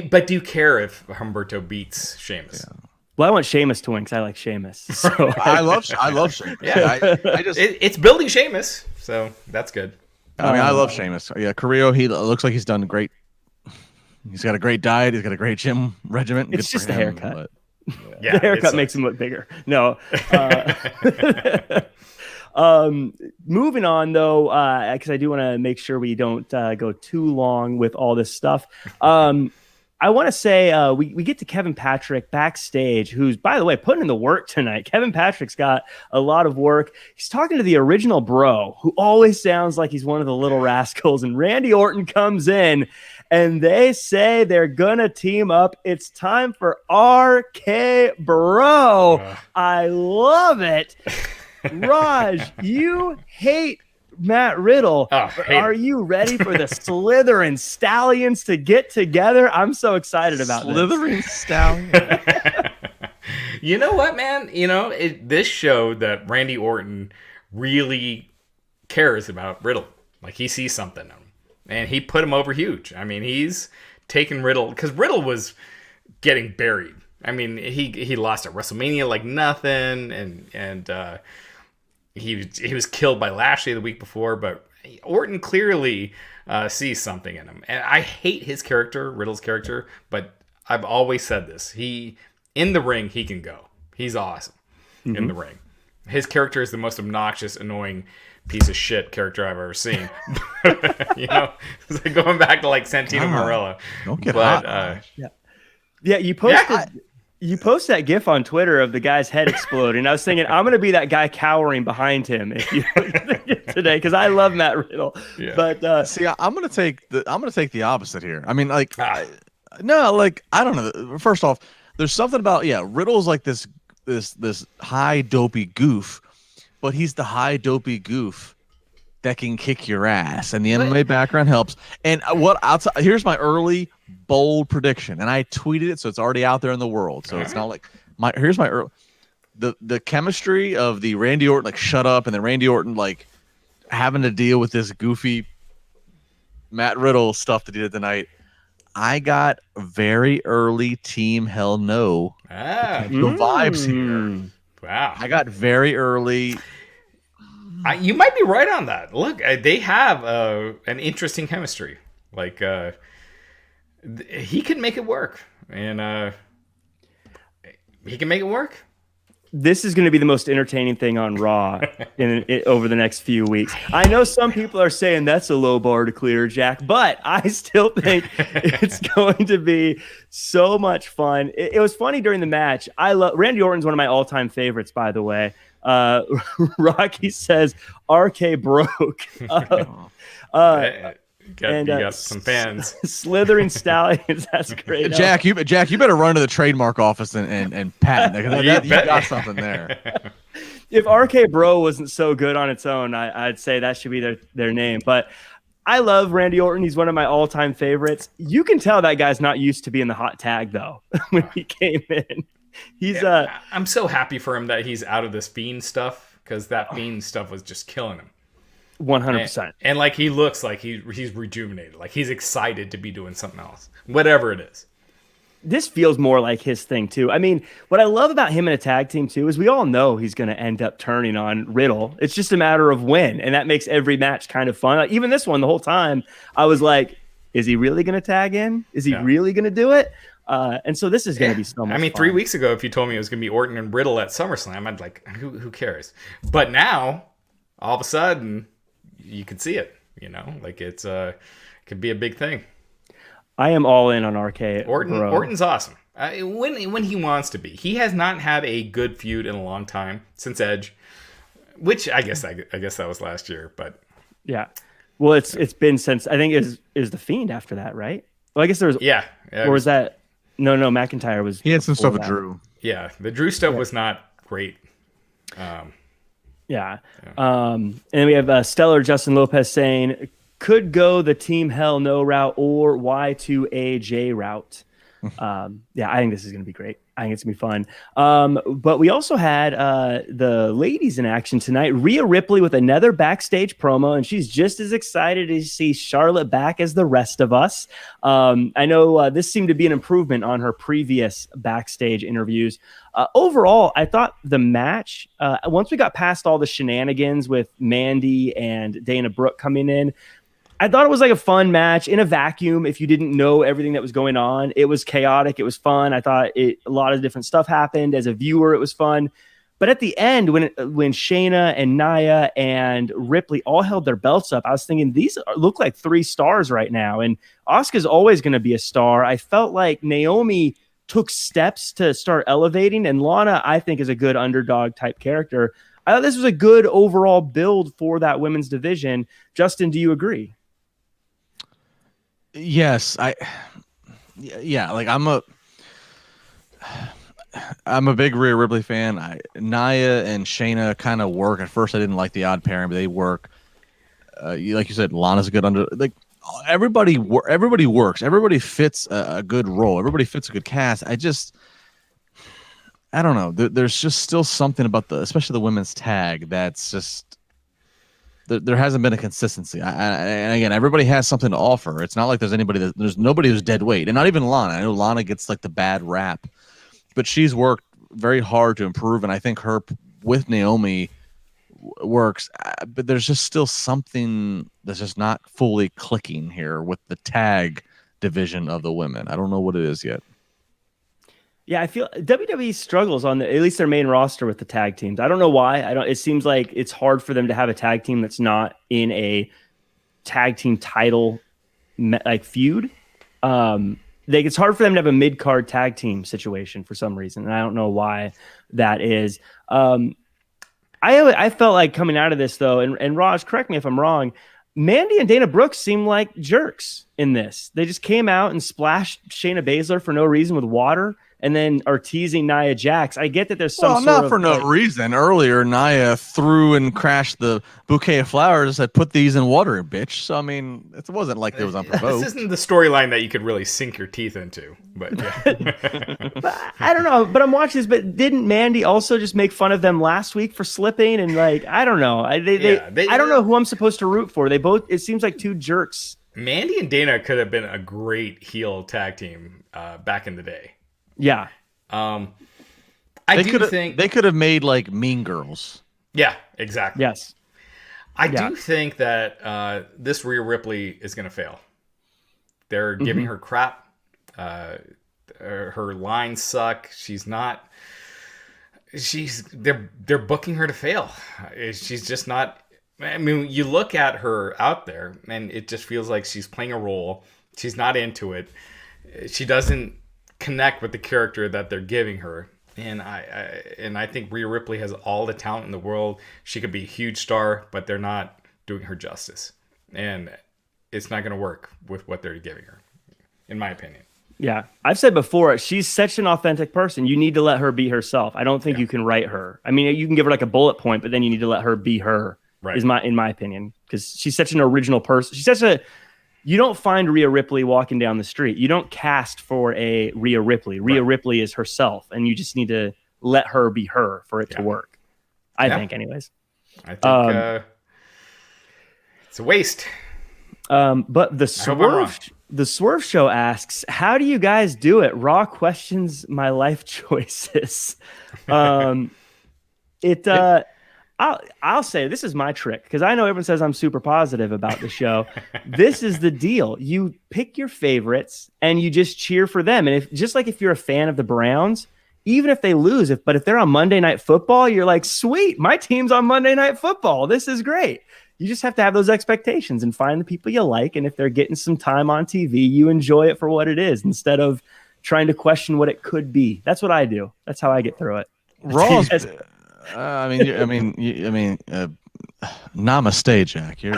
[SPEAKER 2] But do you care if Humberto beats Sheamus?
[SPEAKER 3] Yeah.
[SPEAKER 1] Well, I want Sheamus to win because I like Sheamus. So
[SPEAKER 3] I love Sheamus.
[SPEAKER 2] Yeah,
[SPEAKER 3] I just
[SPEAKER 2] it's building Sheamus, so that's good.
[SPEAKER 3] I mean, I love Sheamus. Yeah, Carrillo, he looks like he's done great. He's got a great diet. He's got a great gym regimen.
[SPEAKER 1] It's just the haircut.
[SPEAKER 3] But,
[SPEAKER 2] Yeah,
[SPEAKER 1] the haircut makes him look bigger. No. Moving on though, because I do want to make sure we don't go too long with all this stuff. I want to say we get to Kevin Patrick backstage, who's, by the way, putting in the work tonight. Kevin Patrick's got a lot of work. He's talking to the original Bro, who always sounds like he's one of the little rascals. And Randy Orton comes in, and they say they're going to team up. It's time for RK Bro. I love it. Raj, you hate Matt Riddle. Are you ready for the Slytherin Stallions to get together? I'm so excited about
[SPEAKER 3] Slytherin Stallions.
[SPEAKER 2] You know what, man? This showed that Randy Orton really cares about Riddle. Like, he sees something in him. And he put him over huge. I mean, he's taken Riddle, because Riddle was getting buried. I mean, he lost at WrestleMania like nothing, and he was killed by Lashley the week before, but Orton clearly sees something in him. And I hate his character, Riddle's character, but I've always said this. In the ring, he can go. He's awesome in the ring. His character is the most obnoxious, annoying piece of shit character I've ever seen. It's like going back to like Santino Marella.
[SPEAKER 3] Don't get hot.
[SPEAKER 1] Yeah, you posted... You post that GIF on Twitter of the guy's head exploding. I was thinking, I'm going to be that guy cowering behind him if you today, because I love Matt Riddle. Yeah. But
[SPEAKER 3] see, I'm going to take the opposite here. I mean, like, no, like, I don't know. First off, there's something about Riddle's like this high dopey goof, but he's the high dopey goof that can kick your ass, and the MMA background helps. And here's my early bold prediction, and I tweeted it, so it's already out there in the world. So it's not like here's my early, the chemistry of the Randy Orton like shut up, and then Randy Orton like having to deal with this goofy Matt Riddle stuff that he did tonight. I got very early Team Hell No vibes here.
[SPEAKER 2] Wow,
[SPEAKER 3] I got very early.
[SPEAKER 2] You might be right on that. Look, they have an interesting chemistry. Like, he can make it work. And he can make it work.
[SPEAKER 1] This is going to be the most entertaining thing on Raw over the next few weeks. I know some people are saying that's a low bar to clear, Jack, but I still think it's going to be so much fun. It was funny during the match. Randy Orton's one of my all-time favorites, by the way. Rocky says RK broke.
[SPEAKER 2] You got some fans.
[SPEAKER 1] Slytherin Stallions. That's great.
[SPEAKER 3] Jack, you better run to the trademark office and patent it. You got something there.
[SPEAKER 1] If RK Bro wasn't so good on its own, I'd say that should be their name. But I love Randy Orton. He's one of my all-time favorites. You can tell that guy's not used to being the hot tag, though, when he came in.
[SPEAKER 2] I'm so happy for him that he's out of this Fiend stuff, because that Fiend stuff was just killing him.
[SPEAKER 1] 100%.
[SPEAKER 2] And like, he looks like he's rejuvenated. Like, he's excited to be doing something else, whatever it is.
[SPEAKER 1] This feels more like his thing too. I mean, what I love about him in a tag team too is we all know he's going to end up turning on Riddle. It's just a matter of when, and that makes every match kind of fun. Like, even this one, the whole time I was like, is he really going to tag in? Is he really going to do it? And so this is going to be so much fun.
[SPEAKER 2] 3 weeks ago, if you told me it was going to be Orton and Riddle at SummerSlam, I'd like, who cares? But now, all of a sudden, you can see it. Like, it's could be a big thing.
[SPEAKER 1] I am all in on RK.
[SPEAKER 2] Orton's awesome. When he wants to be. He has not had a good feud in a long time since Edge, which I guess that was last year. But
[SPEAKER 1] yeah, well, it's been since, I think is the Fiend after that, right? Well, I guess there was or was that no McIntyre was.
[SPEAKER 3] He had some stuff with Drew.
[SPEAKER 2] Yeah, the Drew stuff was not great.
[SPEAKER 1] And then we have Stellar Justin Lopez saying, could go the Team Hell No route or Y2AJ route. Yeah, I think this is going to be great. I think it's going to be fun. But we also had the ladies in action tonight. Rhea Ripley with another backstage promo, and she's just as excited to see Charlotte back as the rest of us. I know this seemed to be an improvement on her previous backstage interviews. Overall, I thought the match, once we got past all the shenanigans with Mandy and Dana Brooke coming in, I thought it was like a fun match in a vacuum. If you didn't know everything that was going on, it was chaotic. It was fun. I thought a lot of different stuff happened. As a viewer, it was fun. But at the end, when Shayna and Nia and Ripley all held their belts up, I was thinking these look like 3 stars right now. And Asuka's always going to be a star. I felt like Naomi took steps to start elevating, and Lana, I think, is a good underdog type character. I thought this was a good overall build for that women's division. Justin, do you agree?
[SPEAKER 3] Yes, yeah, like I'm a big Rhea Ripley fan. Nia and Shayna kind of work. At first, I didn't like the odd pairing, but they work. Like you said, Lana's a good everybody works. Everybody fits a good role. Everybody fits a good cast. I don't know. There's just still something about especially the women's tag that's just. There hasn't been a consistency. And again, everybody has something to offer. It's not like there's nobody who's dead weight, and not even Lana. I know Lana gets like the bad rap, but she's worked very hard to improve, and I think her with Naomi works. But there's just still something that's just not fully clicking here with the tag division of the women. I don't know what it is yet.
[SPEAKER 1] Yeah, I feel WWE struggles on at least their main roster with the tag teams. I don't know why. It seems like it's hard for them to have a tag team that's not in a tag team title like feud. It's hard for them to have a mid-card tag team situation for some reason, and I don't know why that is. I felt like coming out of this though, and Raj, correct me if I'm wrong, Mandy and Dana Brooks seem like jerks in this. They just came out and splashed Shayna Baszler for no reason with water, and then are teasing Nia Jax. I get that there's some
[SPEAKER 3] not for no reason. Earlier, Nia threw and crashed the bouquet of flowers and said, "Put these in water, bitch." So I mean, it wasn't like it was unprovoked.
[SPEAKER 2] This isn't the storyline that you could really sink your teeth into. But yeah.
[SPEAKER 1] But I don't know. But I'm watching this. But didn't Mandy also just make fun of them last week for slipping? And like, I don't know. I don't know who I'm supposed to root for. It seems like 2 jerks.
[SPEAKER 2] Mandy and Dana could have been a great heel tag team back in the day.
[SPEAKER 1] Yeah.
[SPEAKER 2] I think
[SPEAKER 3] they could have made like Mean Girls.
[SPEAKER 2] Yeah, exactly.
[SPEAKER 1] Yes.
[SPEAKER 2] I do think that this Rhea Ripley is going to fail. They're giving her crap. Her lines suck. They're booking her to fail. She's just not. I mean, you look at her out there, and it just feels like she's playing a role. She's not into it. She doesn't connect with the character that they're giving her, and I think Rhea Ripley has all the talent in the world. She could be a huge star, but they're not doing her justice, and it's not going to work with what they're giving her, in my opinion.
[SPEAKER 1] Yeah, I've said before, she's such an authentic person. You need to let her be herself. I don't think you can write her. I mean, you can give her like a bullet point, but then you need to let her be her. Right. In my opinion, because she's such an original person. You don't find Rhea Ripley walking down the street. You don't cast for a Rhea Ripley. Rhea Ripley is herself, and you just need to let her be her for it to work. I think, anyways.
[SPEAKER 2] I think it's a waste.
[SPEAKER 1] But the Swerve Show asks, "How do you guys do it?" Raw questions my life choices. I'll say this is my trick, because I know everyone says I'm super positive about the show. This is the deal. You pick your favorites and you just cheer for them. And if you're a fan of the Browns, even if they lose, but if they're on Monday Night Football, you're like, sweet, my team's on Monday Night Football. This is great. You just have to have those expectations and find the people you like. And if they're getting some time on TV, you enjoy it for what it is instead of trying to question what it could be. That's what I do. That's how I get through it.
[SPEAKER 3] Raw's namaste, Jack. You're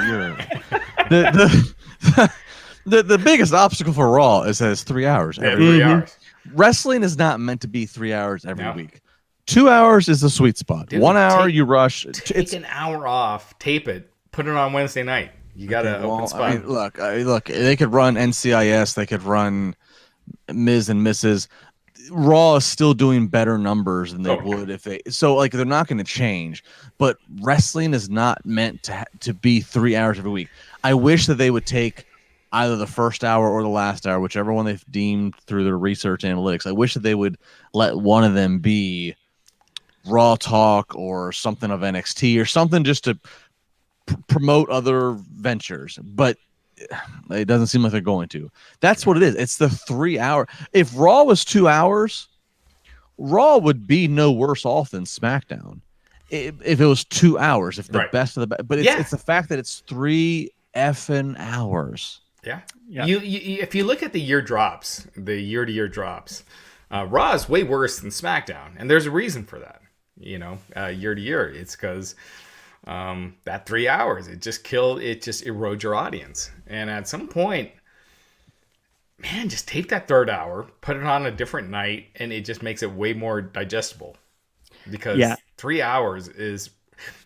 [SPEAKER 3] the biggest obstacle for Raw is that it's 3 hours every week.
[SPEAKER 2] 3 hours.
[SPEAKER 3] Wrestling is not meant to be 3 hours every week. 2 hours is the sweet spot.
[SPEAKER 2] Dude,
[SPEAKER 3] 1 hour you rush.
[SPEAKER 2] Take an hour off, tape it, put it on Wednesday night. You got to open spot.
[SPEAKER 3] Look. They could run NCIS. They could run Miz and Mrs. Raw is still doing better numbers than they would if they. So like they're not going to change. But wrestling is not meant to be 3 hours every week. I wish that they would take either the first hour or the last hour, whichever one they've deemed through their research analytics. I wish that they would let one of them be Raw Talk or something of NXT or something just to promote other ventures. But it doesn't seem like they're going to. That's what it is. It's the 3 hour. If Raw was 2 hours, Raw would be no worse off than SmackDown. If it was 2 hours, if the best of the best. But it's the fact that it's 3 effing hours.
[SPEAKER 2] Yeah. You if you look at the year-to-year drops, Raw is way worse than SmackDown, and there's a reason for that. Year to year, it's because that 3 hours it just erodes your audience, and at some point, man, just take that third hour, put it on a different night, and it just makes it way more digestible. Because 3 hours is.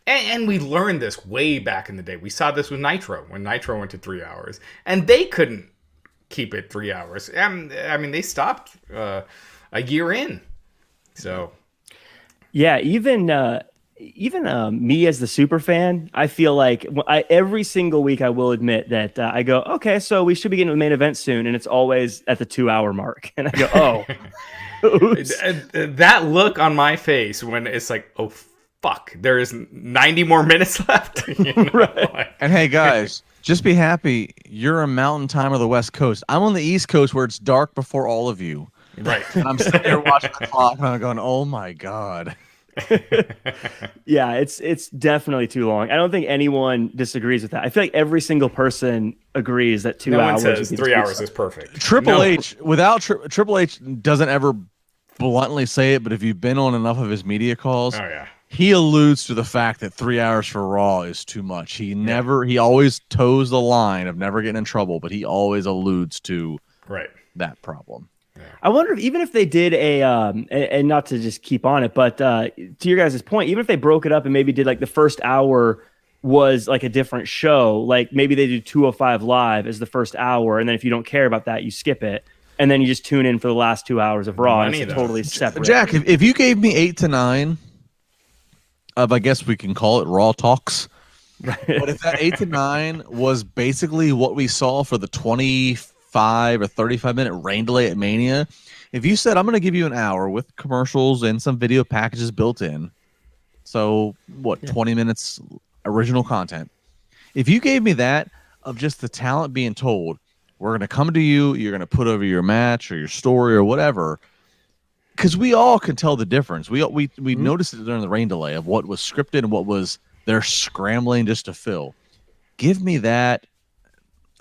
[SPEAKER 2] And we learned this way back in the day. We saw this with Nitro, when Nitro went to 3 hours. And they couldn't keep it 3 hours. I mean, they stopped a year in. So.
[SPEAKER 1] Yeah, even me as the super fan, I feel like every single week I will admit that I go, okay, so we should be getting to the main event soon. And it's always at the 2 hour mark. And I go, oh.
[SPEAKER 2] That look on my face when it's like, oh, fuck, there is 90 more minutes left.
[SPEAKER 1] Right.
[SPEAKER 3] And hey, guys, just be happy. You're a mountain time of the West Coast. I'm on the East Coast where it's dark before all of you.
[SPEAKER 2] Right.
[SPEAKER 3] And I'm sitting there watching the clock and I'm going, oh my God.
[SPEAKER 1] Yeah, it's definitely too long. I don't think anyone disagrees with that. I feel like every single person agrees that 2 hours.
[SPEAKER 2] No one says 3 hours is perfect.
[SPEAKER 3] Triple H, without Triple H doesn't ever bluntly say it, but if you've been on enough of his media calls, he alludes to the fact that 3 hours for Raw is too much. He always toes the line of never getting in trouble, but he always alludes to that problem.
[SPEAKER 1] I wonder if even if they did and not to just keep on it, but to your guys' point, even if they broke it up and maybe did like the first hour was like a different show, like maybe they do 205 Live as the first hour, and then if you don't care about that, you skip it, and then you just tune in for the last 2 hours of Raw. And it's totally separate.
[SPEAKER 3] Jack, if you gave me 8 to 9 of, I guess we can call it Raw Talks, but if that 8 to 9 was basically what we saw for the 25 or 35-minute rain delay at Mania, if you said, I'm going to give you an hour with commercials and some video packages built in, so 20 minutes original content. If you gave me that of just the talent being told, we're going to come to you, you're going to put over your match or your story or whatever, because we all can tell the difference. We noticed it during the rain delay of what was scripted and what was they're scrambling just to fill. Give me that.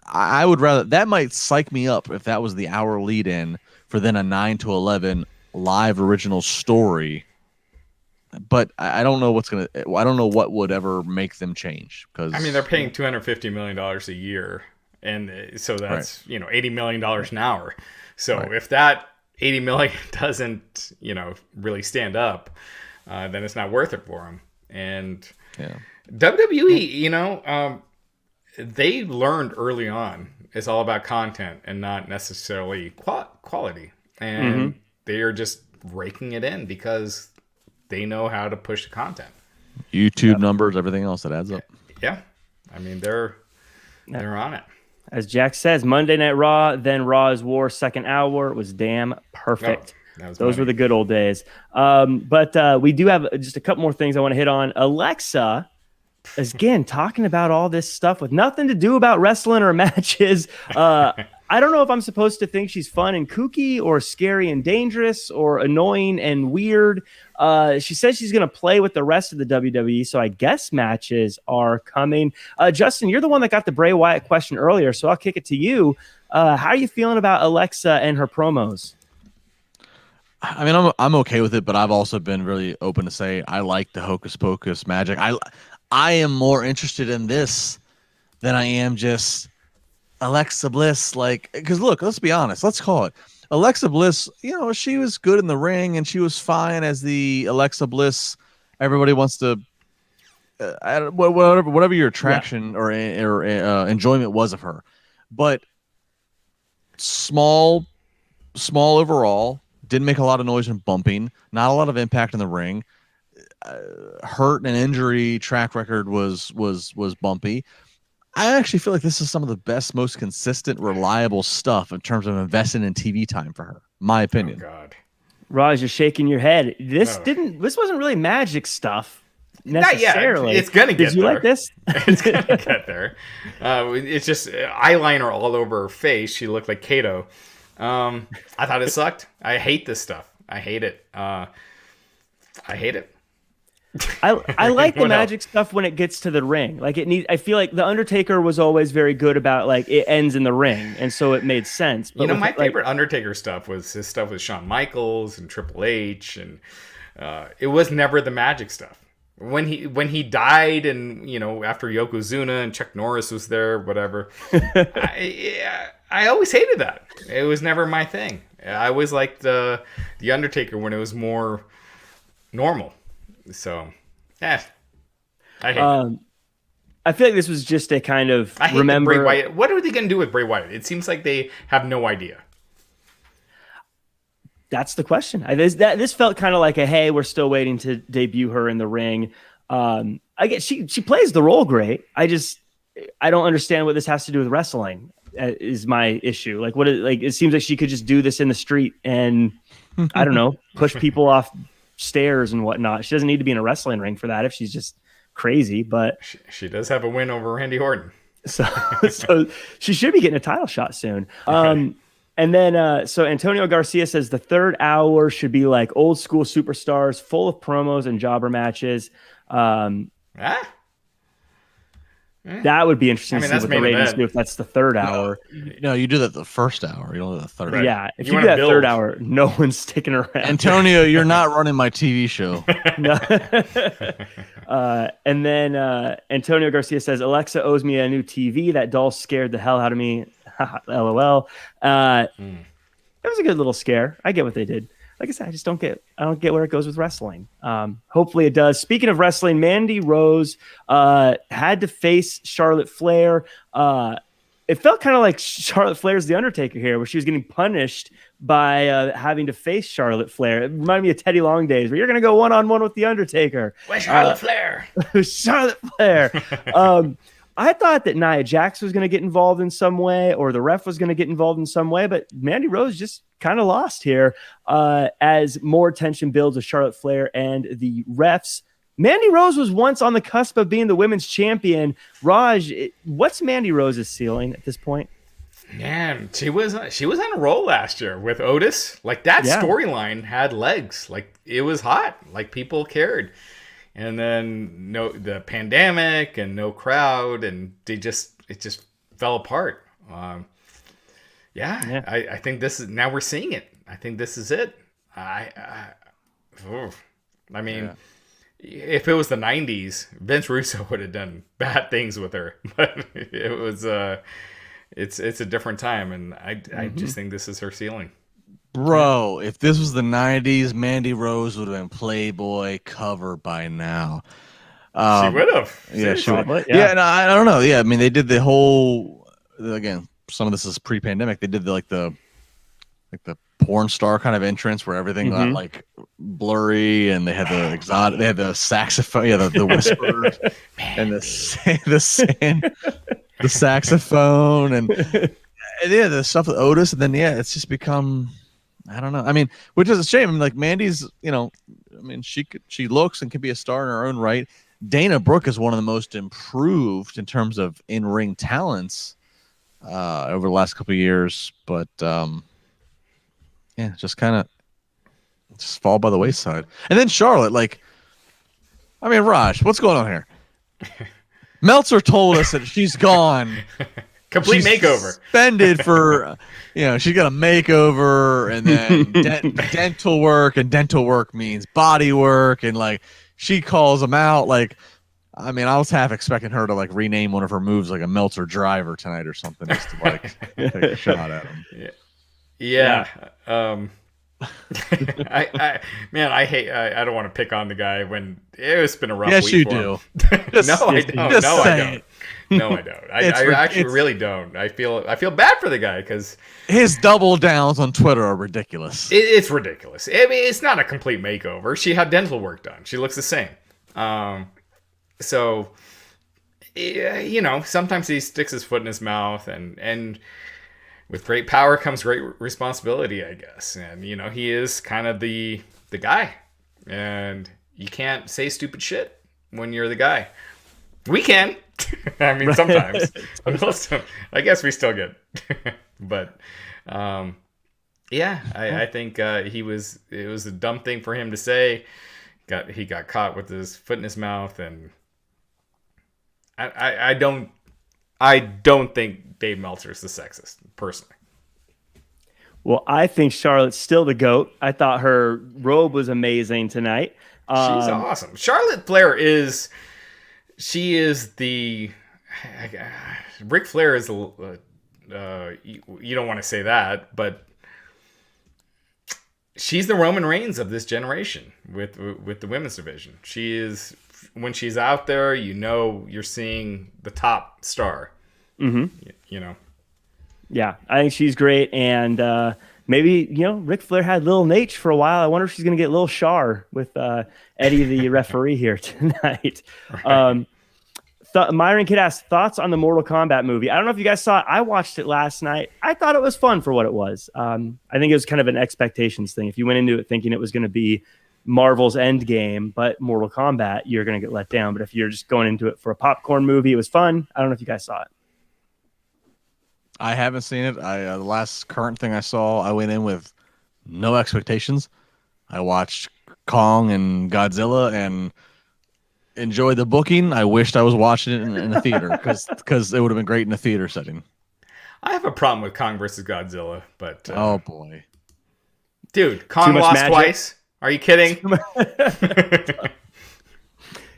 [SPEAKER 3] I would rather, that might psych me up if that was the hour lead in for then a 9 to 11 live original story. But I don't know I don't know what would ever make them change. Because
[SPEAKER 2] I mean, they're paying $250 million a year. And so that's, $80 million an hour. So if that 80 million doesn't, really stand up, then it's not worth it for them. And WWE, they learned early on it's all about content and not necessarily quality. And they are just raking it in because they know how to push the content.
[SPEAKER 3] YouTube numbers, everything else that adds up.
[SPEAKER 2] Yeah. I mean, they're on it.
[SPEAKER 1] As Jack says, Monday Night Raw, then Raw's War, second hour was damn perfect. Those were the good old days. But we do have just a couple more things I want to hit on. Alexa is, again, talking about all this stuff with nothing to do about wrestling or matches. I don't know if I'm supposed to think she's fun and kooky or scary and dangerous or annoying and weird. She says she's going to play with the rest of the WWE, so I guess matches are coming. Justin, you're the one that got the Bray Wyatt question earlier, so I'll kick it to you. How are you feeling about Alexa and her promos?
[SPEAKER 3] I mean, I'm okay with it, but I've also been really open to say I like the hocus pocus magic. I am more interested in this than I am just Alexa Bliss, because look, let's be honest. Let's call it Alexa Bliss. She was good in the ring and she was fine as the Alexa Bliss. Everybody wants to, whatever your attraction or enjoyment was of her. But small small overall, didn't make a lot of noise and bumping, not a lot of impact in the ring. Hurt and injury track record was bumpy. I actually feel like this is some of the best, most consistent, reliable stuff in terms of investing in TV time for her. My opinion.
[SPEAKER 2] Oh God,
[SPEAKER 1] Raj, you're shaking your head. This wasn't really magic stuff necessarily.
[SPEAKER 2] Not yet. It's gonna get there.
[SPEAKER 1] Did you like this?
[SPEAKER 2] It's gonna get there. It's just eyeliner all over her face. She looked like Kato. I thought it sucked. I hate this stuff. I hate it. I hate it.
[SPEAKER 1] I like the magic stuff when it gets to the ring. Like I feel like the Undertaker was always very good about like it ends in the ring, and so it made sense. But
[SPEAKER 2] my favorite Undertaker stuff was his stuff with Shawn Michaels and Triple H, and it was never the magic stuff. When he died, and after Yokozuna and Chuck Norris was there, whatever. I always hated that. It was never my thing. I always liked the Undertaker when it was more normal. So, I hate it.
[SPEAKER 1] I feel like this was just a kind of
[SPEAKER 2] I hate Bray Wyatt. What are they going to do with Bray Wyatt? It seems like they have no idea.
[SPEAKER 1] That's the question. This felt kind of like hey, we're still waiting to debut her in the ring. I get she plays the role great. I don't understand what this has to do with wrestling. Is my issue. Like it seems like she could just do this in the street and I don't know, push people off stairs and whatnot. She doesn't need to be in a wrestling ring for that if she's just crazy, but
[SPEAKER 2] she does have a win over Randy Orton.
[SPEAKER 1] So she should be getting a title shot soon. And then so Antonio Garcia says the third hour should be like old school superstars full of promos and jobber matches. That would be interesting to see what the ratings do if that's the third hour.
[SPEAKER 3] No, you do that the first hour. You don't do the third.
[SPEAKER 2] Right.
[SPEAKER 1] Yeah, if you do that third hour, no one's sticking around.
[SPEAKER 3] Antonio, you're not running my TV show.
[SPEAKER 1] No. And then Antonio Garcia says Alexa owes me a new TV. That doll scared the hell out of me. LOL. It was a good little scare. I get what they did. Like I said, I don't get where it goes with wrestling. Hopefully it does. Speaking of wrestling, Mandy Rose had to face Charlotte Flair. It felt kind of like Charlotte Flair's The Undertaker here, where she was getting punished by having to face Charlotte Flair. It reminded me of Teddy Long days, where you're going to go one-on-one with The Undertaker.
[SPEAKER 2] Where's Charlotte Flair?
[SPEAKER 1] Charlotte Flair. I thought that Nia Jax was going to get involved in some way, or the ref was going to get involved in some way, but Mandy Rose just kind of lost here as more tension builds with Charlotte Flair and the refs. Mandy Rose was once on the cusp of being the women's champion. Raj, what's Mandy Rose's ceiling at this point?
[SPEAKER 2] Man, she was on a roll last year with Otis. Like that storyline had legs. Like it was hot. Like people cared. And then the pandemic and no crowd, and it just fell apart. I think this is now we're seeing it. I think this is it. If it was the 90s, Vince Russo would have done bad things with her. But it was it's a different time, and I just think this is her ceiling.
[SPEAKER 3] Bro, if this was the 90s, Mandy Rose would have been Playboy cover by now.
[SPEAKER 2] She would have.
[SPEAKER 3] Yeah, she would. Yeah, no, I don't know. Yeah, I mean, they did the whole, again, some of this is pre-pandemic. They did the porn star kind of entrance where everything got like blurry, and they had the exotic, they had the saxophone, the whispers, and the saxophone, and the stuff with Otis, and then it's just become, I don't know. I mean, which is a shame. I mean, like Mandy's, she looks and can be a star in her own right. Dana Brooke is one of the most improved in terms of in-ring talents over the last couple of years, but just kind of fall by the wayside. And then Charlotte, Raj, what's going on here? Meltzer told us that she's gone.
[SPEAKER 2] Complete makeover.
[SPEAKER 3] Suspended for, she's got a makeover, and then dental work, and dental work means body work, and she calls them out. I was half expecting her to rename one of her moves like a Meltzer driver tonight or something, just to take a shot at him.
[SPEAKER 2] Yeah. I hate. I don't want to pick on the guy when it's been a rough
[SPEAKER 3] Yes,
[SPEAKER 2] week
[SPEAKER 3] you
[SPEAKER 2] for
[SPEAKER 3] do.
[SPEAKER 2] him. No, I don't.
[SPEAKER 3] Just
[SPEAKER 2] No, I
[SPEAKER 3] say
[SPEAKER 2] don't.
[SPEAKER 3] it.
[SPEAKER 2] No, I don't. I actually really don't. I feel bad for the guy because
[SPEAKER 3] His double downs on Twitter are ridiculous.
[SPEAKER 2] it's ridiculous. I mean, it's not a complete makeover. She had dental work done. She looks the same. So, you know, sometimes he sticks his foot in his mouth, and with great power comes great responsibility, I guess. And you know, he is kind of the guy, and you can't say stupid shit when you're the guy. We can. I mean, sometimes. I guess we still get. But, yeah, I think it was a dumb thing for him to say. He got caught with his foot in his mouth, and I don't think Dave Meltzer is the sexist, personally.
[SPEAKER 1] Well, I think Charlotte's still the GOAT. I thought her robe was amazing tonight.
[SPEAKER 2] She's awesome. Charlotte Flair is... She is the... Ric Flair is... you don't want to say that, but... She's the Roman Reigns of this generation with the women's division. She is... When she's out there, you know you're seeing the top star.
[SPEAKER 1] Mm-hmm.
[SPEAKER 2] You know?
[SPEAKER 1] Yeah, I think she's great. And maybe, you know, Ric Flair had Lil Nate for a while. I wonder if she's going to get Lil Char with Eddie, the referee, here tonight.
[SPEAKER 2] Right.
[SPEAKER 1] Myron Kid asked, thoughts on the Mortal Kombat movie? I don't know if you guys saw it. I watched it last night. I thought it was fun for what it was. I think it was kind of an expectations thing. If you went into it thinking it was going to be Marvel's Endgame, but Mortal Kombat, you're going to get let down. But if you're just going into it for a popcorn movie, it was fun. I don't know if you guys saw it.
[SPEAKER 3] I haven't seen it. The last current thing I saw, I went in with no expectations. I watched Kong and Godzilla and enjoyed the booking. I wished I was watching it in a theater because it would have been great in a theater setting.
[SPEAKER 2] I have a problem with Kong versus Godzilla, but
[SPEAKER 3] oh boy,
[SPEAKER 2] dude, Kong lost
[SPEAKER 1] magic.
[SPEAKER 2] Twice. Are you kidding?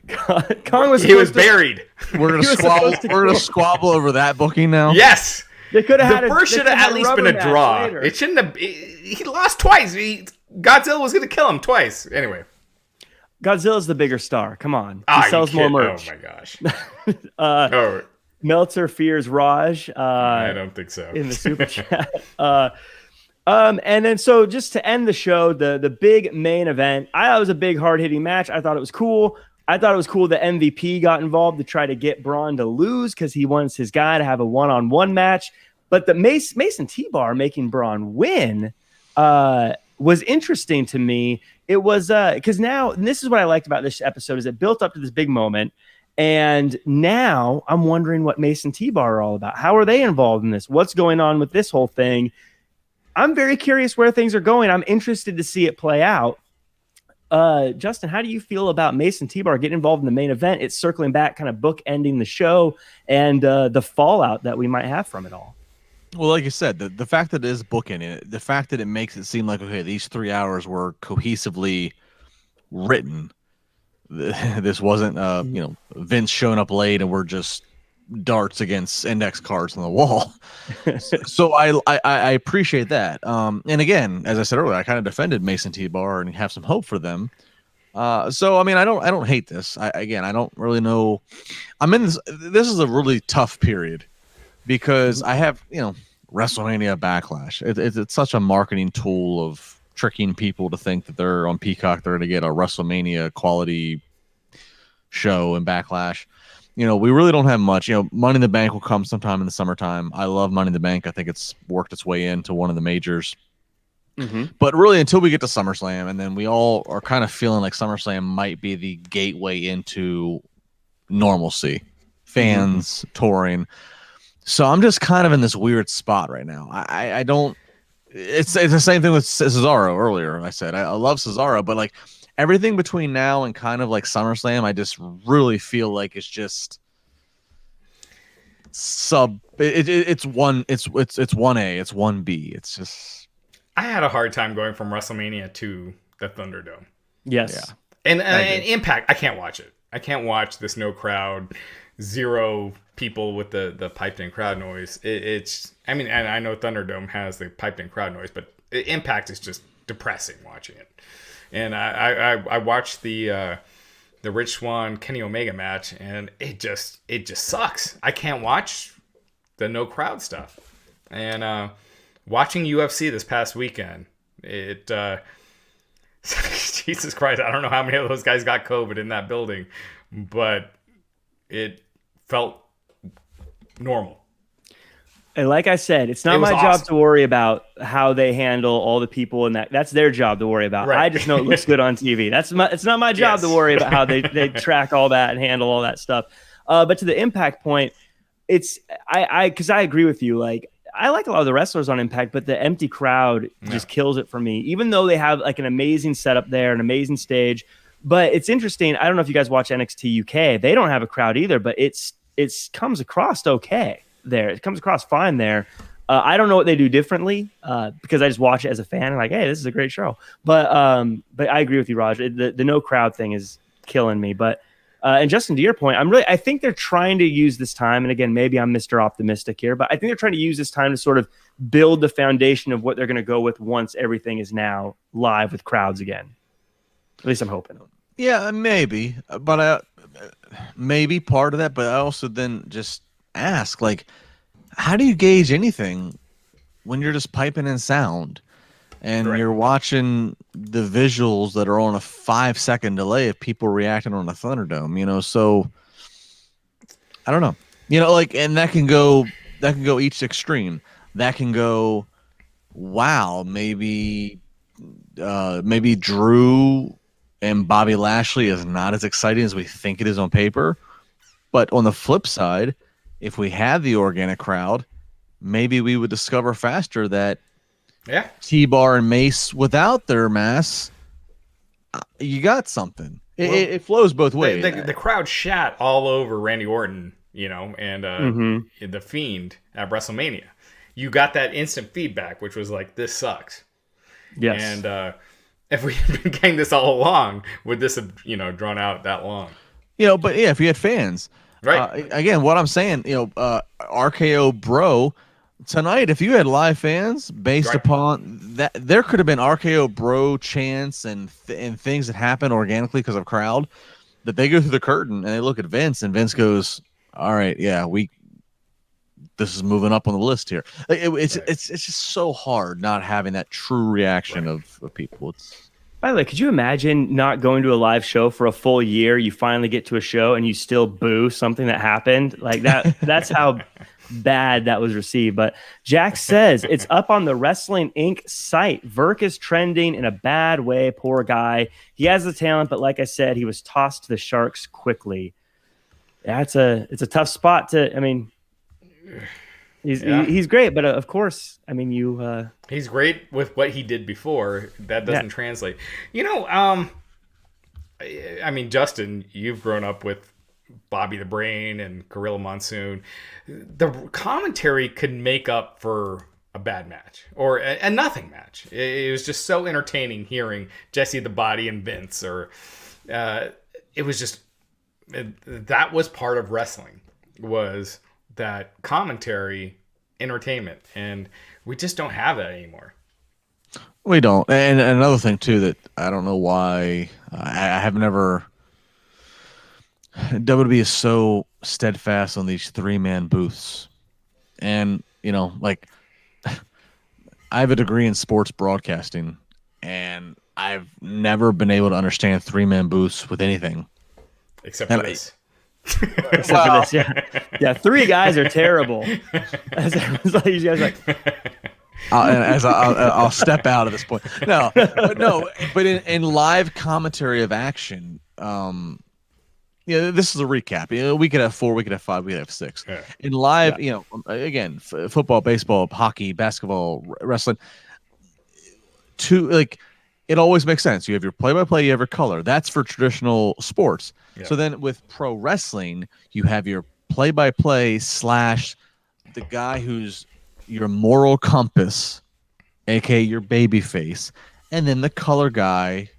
[SPEAKER 1] Kong was
[SPEAKER 2] buried.
[SPEAKER 3] We're gonna squabble over that booking now.
[SPEAKER 2] Yes.
[SPEAKER 1] They could have had
[SPEAKER 2] the first should have at least been a draw.
[SPEAKER 1] Later.
[SPEAKER 2] It shouldn't have. He lost twice. Godzilla was going to kill him twice. Anyway,
[SPEAKER 1] Godzilla's the bigger star. Come on, he sells more merch.
[SPEAKER 2] Oh my gosh.
[SPEAKER 1] Meltzer fears Raj.
[SPEAKER 2] I don't think so.
[SPEAKER 1] In the super chat. And then so just to end the show, the big main event. I thought it was a big hard hitting match. I thought it was cool. I thought it was cool that MVP got involved to try to get Braun to lose because he wants his guy to have a one-on-one match. But the Mason T-Bar making Braun win was interesting to me. It was because now, and this is what I liked about this episode, is it built up to this big moment. And now I'm wondering what Mason T-Bar are all about. How are they involved in this? What's going on with this whole thing? I'm very curious where things are going. I'm interested to see it play out. Justin, how do you feel about Mason T-Bar getting involved in the main event? It's circling back, kind of bookending the show and the fallout that we might have from it all.
[SPEAKER 3] Well, like you said, the fact that it is bookending it, the fact that it makes it seem like, okay, these 3 hours were cohesively written. This wasn't, Vince showing up late and we're just darts against index cards on the wall. So I appreciate that. And again, as I said earlier, I kind of defended Mason T-Bar and have some hope for them. So I mean, I don't hate this. I don't really know. I'm in this. This is a really tough period because I have WrestleMania Backlash. It's such a marketing tool of tricking people to think that they're on Peacock. They're going to get a WrestleMania quality show and Backlash. We really don't have much. Money in the Bank will come sometime in the summertime. I love Money in the Bank. I think it's worked its way into one of the majors. Mm-hmm. But really, until we get to SummerSlam, and then we all are kind of feeling like SummerSlam might be the gateway into normalcy, fans touring. So I'm just kind of in this weird spot right now. I don't. It's the same thing with Cesaro earlier. I said I love Cesaro, but like. Everything between now and kind of like SummerSlam, I just really feel like it's just it's 1A, it's 1B. It's just
[SPEAKER 2] I had a hard time going from WrestleMania to the Thunderdome.
[SPEAKER 1] Yes.
[SPEAKER 3] Yeah.
[SPEAKER 2] And Impact, I can't watch it. I can't watch this no crowd, zero people with the piped in crowd noise. And I know Thunderdome has the piped in crowd noise, but Impact is just depressing watching it. And I watched the Rich Swann Kenny Omega match, and it just sucks. I can't watch the no crowd stuff. And watching UFC this past weekend, it Jesus Christ, I don't know how many of those guys got COVID in that building, but it felt normal.
[SPEAKER 1] And like I said, it's not my job to worry about how they handle all the people, and that's their job to worry about. Right. I just know it looks good on TV. It's not my job to worry about how they track all that and handle all that stuff. But to the Impact point, because I agree with you. Like, I like a lot of the wrestlers on Impact, but the empty crowd just kills it for me. Even though they have like an amazing setup there, an amazing stage. But it's interesting. I don't know if you guys watch NXT UK. They don't have a crowd either, but it comes across okay there. It comes across fine there. I don't know what they do differently because I just watch it as a fan and like, hey, this is a great show. But I agree with you, Raj. The no crowd thing is killing me. But and Justin, to your point, I think they're trying to use this time. And again, maybe I'm Mr. Optimistic here, but I think they're trying to use this time to sort of build the foundation of what they're going to go with once everything is now live with crowds again. At least I'm hoping.
[SPEAKER 3] Yeah, maybe, but maybe part of that. But I also then just ask, like, how do you gauge anything when you're just piping in sound and you're watching the visuals that are on a 5-second delay of people reacting on a Thunderdome? So I don't know. Like, and that can go each extreme. That can go, wow, maybe Drew and Bobby Lashley is not as exciting as we think it is on paper. But on the flip side, if we had the organic crowd, maybe we would discover faster that T-Bar and Mace without their masks, you got something. It flows both ways.
[SPEAKER 2] The crowd shat all over Randy Orton, and The Fiend at WrestleMania. You got that instant feedback, which was like, this sucks.
[SPEAKER 1] Yes.
[SPEAKER 2] And if we had been getting this all along, would this have, drawn out that long?
[SPEAKER 3] But yeah, if you had fans. Right. Again, what I'm saying, RKO Bro, tonight, if you had live fans based upon that, there could have been RKO Bro chants and things that happen organically because of crowd, that they go through the curtain and they look at Vince, and Vince goes, all right, yeah, this is moving up on the list here. It's just so hard not having that true reaction of people.
[SPEAKER 1] By the way, could you imagine not going to a live show for a full year? You finally get to a show and you still boo something that happened like that. That's how bad that was received. But Jack says it's up on the Wrestling Inc. site. Verk is trending in a bad way. Poor guy. He has the talent, but like I said, he was tossed to the Sharks quickly. Yeah, it's a tough spot to. I mean, he's great, but of course, I mean
[SPEAKER 2] he's great with what he did before. That doesn't translate. I mean, Justin, you've grown up with Bobby the Brain and Gorilla Monsoon. The commentary could make up for a bad match or a nothing match. It was just so entertaining hearing Jesse the Body and Vince, or it was just that was part of wrestling, was that commentary entertainment, and we just don't have that anymore.
[SPEAKER 3] We don't. And another thing too, that I don't know why I have never, WWE is so steadfast on these 3-man booths. And like, I have a degree in sports broadcasting, and I've never been able to understand 3-man booths with anything
[SPEAKER 2] except for this.
[SPEAKER 1] Except for this, yeah. 3 guys are terrible. You guys like.
[SPEAKER 3] I'll step out at this point. But in live commentary of action, this is a recap. We could have 4, we could have 5, we could have 6. Yeah. In live, again, football, baseball, hockey, basketball, wrestling. It always makes sense. You have your play-by-play, you have your color. That's for traditional sports. Yeah. So then with pro wrestling, you have your play-by-play / the guy who's your moral compass, aka your baby face, and then the color guy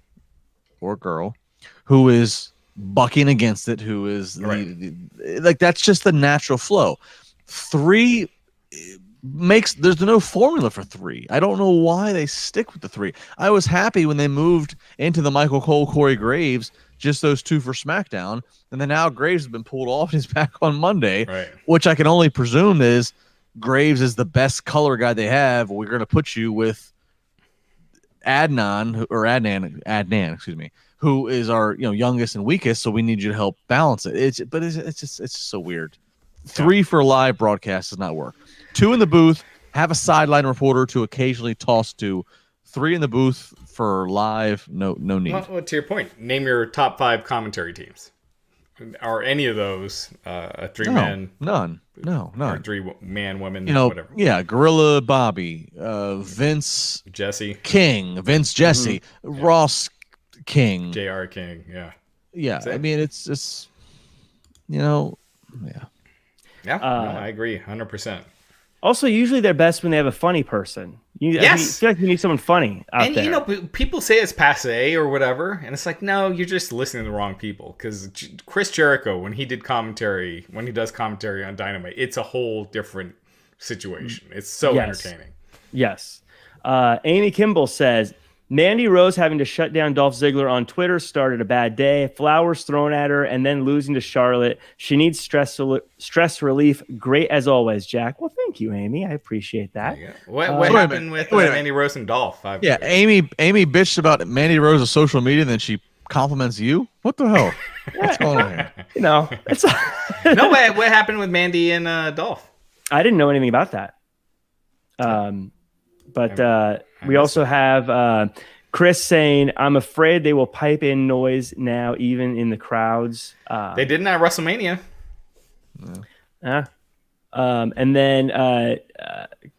[SPEAKER 3] or girl who is bucking against it, who is like, that's just the natural flow. 3 there's no formula for 3. I don't know why they stick with the 3. I was happy when they moved into the Michael Cole, Corey Graves, just those 2 for SmackDown, and then now Graves has been pulled off and he's back on Monday,
[SPEAKER 2] right.
[SPEAKER 3] Which I can only presume is Graves is the best color guy they have. We're going to put you with Adnan, excuse me, who is our youngest and weakest, so we need you to help balance it. It's just so weird. 3 for live broadcast does not work. 2 in the booth, have a sideline reporter to occasionally toss to. 3 in the booth for live, no need.
[SPEAKER 2] Well, to your point, name your top 5 commentary teams. Are any of those a 3-man?
[SPEAKER 3] None.
[SPEAKER 2] Or 3-man, woman, whatever.
[SPEAKER 3] Yeah, Gorilla Bobby, Vince
[SPEAKER 2] Jesse
[SPEAKER 3] King, Vince Jesse, Ross King,
[SPEAKER 2] JR King, yeah.
[SPEAKER 3] Yeah, I mean, it's just, yeah.
[SPEAKER 2] Yeah, no, I agree, 100%.
[SPEAKER 1] Also, usually they're best when they have a funny person. I feel like you need someone funny out there.
[SPEAKER 2] People say it's passe or whatever, and it's like, no, you're just listening to the wrong people. Because Chris Jericho, when he does commentary on Dynamite, it's a whole different situation. It's so entertaining.
[SPEAKER 1] Yes. Amy Kimball says, Mandy Rose having to shut down Dolph Ziggler on Twitter started a bad day. Flowers thrown at her and then losing to Charlotte. She needs stress relief. Great as always, Jack. Well, thank you, Amy. I appreciate that.
[SPEAKER 2] What happened with Mandy Rose and Dolph?
[SPEAKER 3] Amy bitched about Mandy Rose's social media, and then she compliments you. What the hell? What's going on here?
[SPEAKER 1] That's
[SPEAKER 2] no way. What happened with Mandy and Dolph?
[SPEAKER 1] I didn't know anything about that. But we also have Chris saying, I'm afraid they will pipe in noise now, even in the crowds.
[SPEAKER 2] They didn't at WrestleMania.
[SPEAKER 1] And then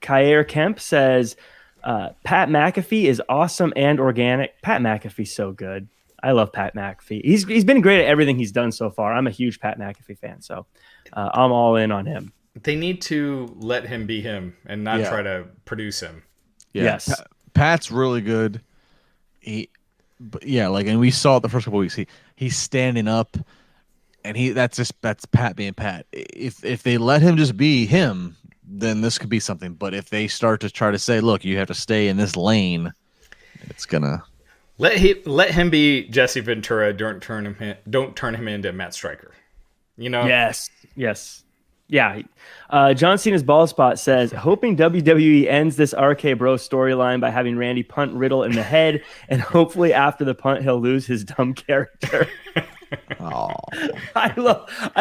[SPEAKER 1] Kyer Kemp says, Pat McAfee is awesome and organic. Pat McAfee's so good. I love Pat McAfee. He's been great at everything he's done so far. I'm a huge Pat McAfee fan, so I'm all in on him.
[SPEAKER 2] They need to let him be him and not try to produce him.
[SPEAKER 3] Yeah.
[SPEAKER 1] Yes.
[SPEAKER 3] Pat's really good. And we saw it the first couple of weeks. He's standing up, and that's Pat being Pat. If they let him just be him, then this could be something. But if they start to try to say, look, you have to stay in this lane, it's gonna
[SPEAKER 2] let him be Jesse Ventura. Don't turn him into Matt Striker.
[SPEAKER 1] Yes. Yeah. John Cena's ball spot says, hoping WWE ends this RK Bro storyline by having Randy punt Riddle in the head, and hopefully after the punt he'll lose his dumb character.
[SPEAKER 3] Oh.
[SPEAKER 1] I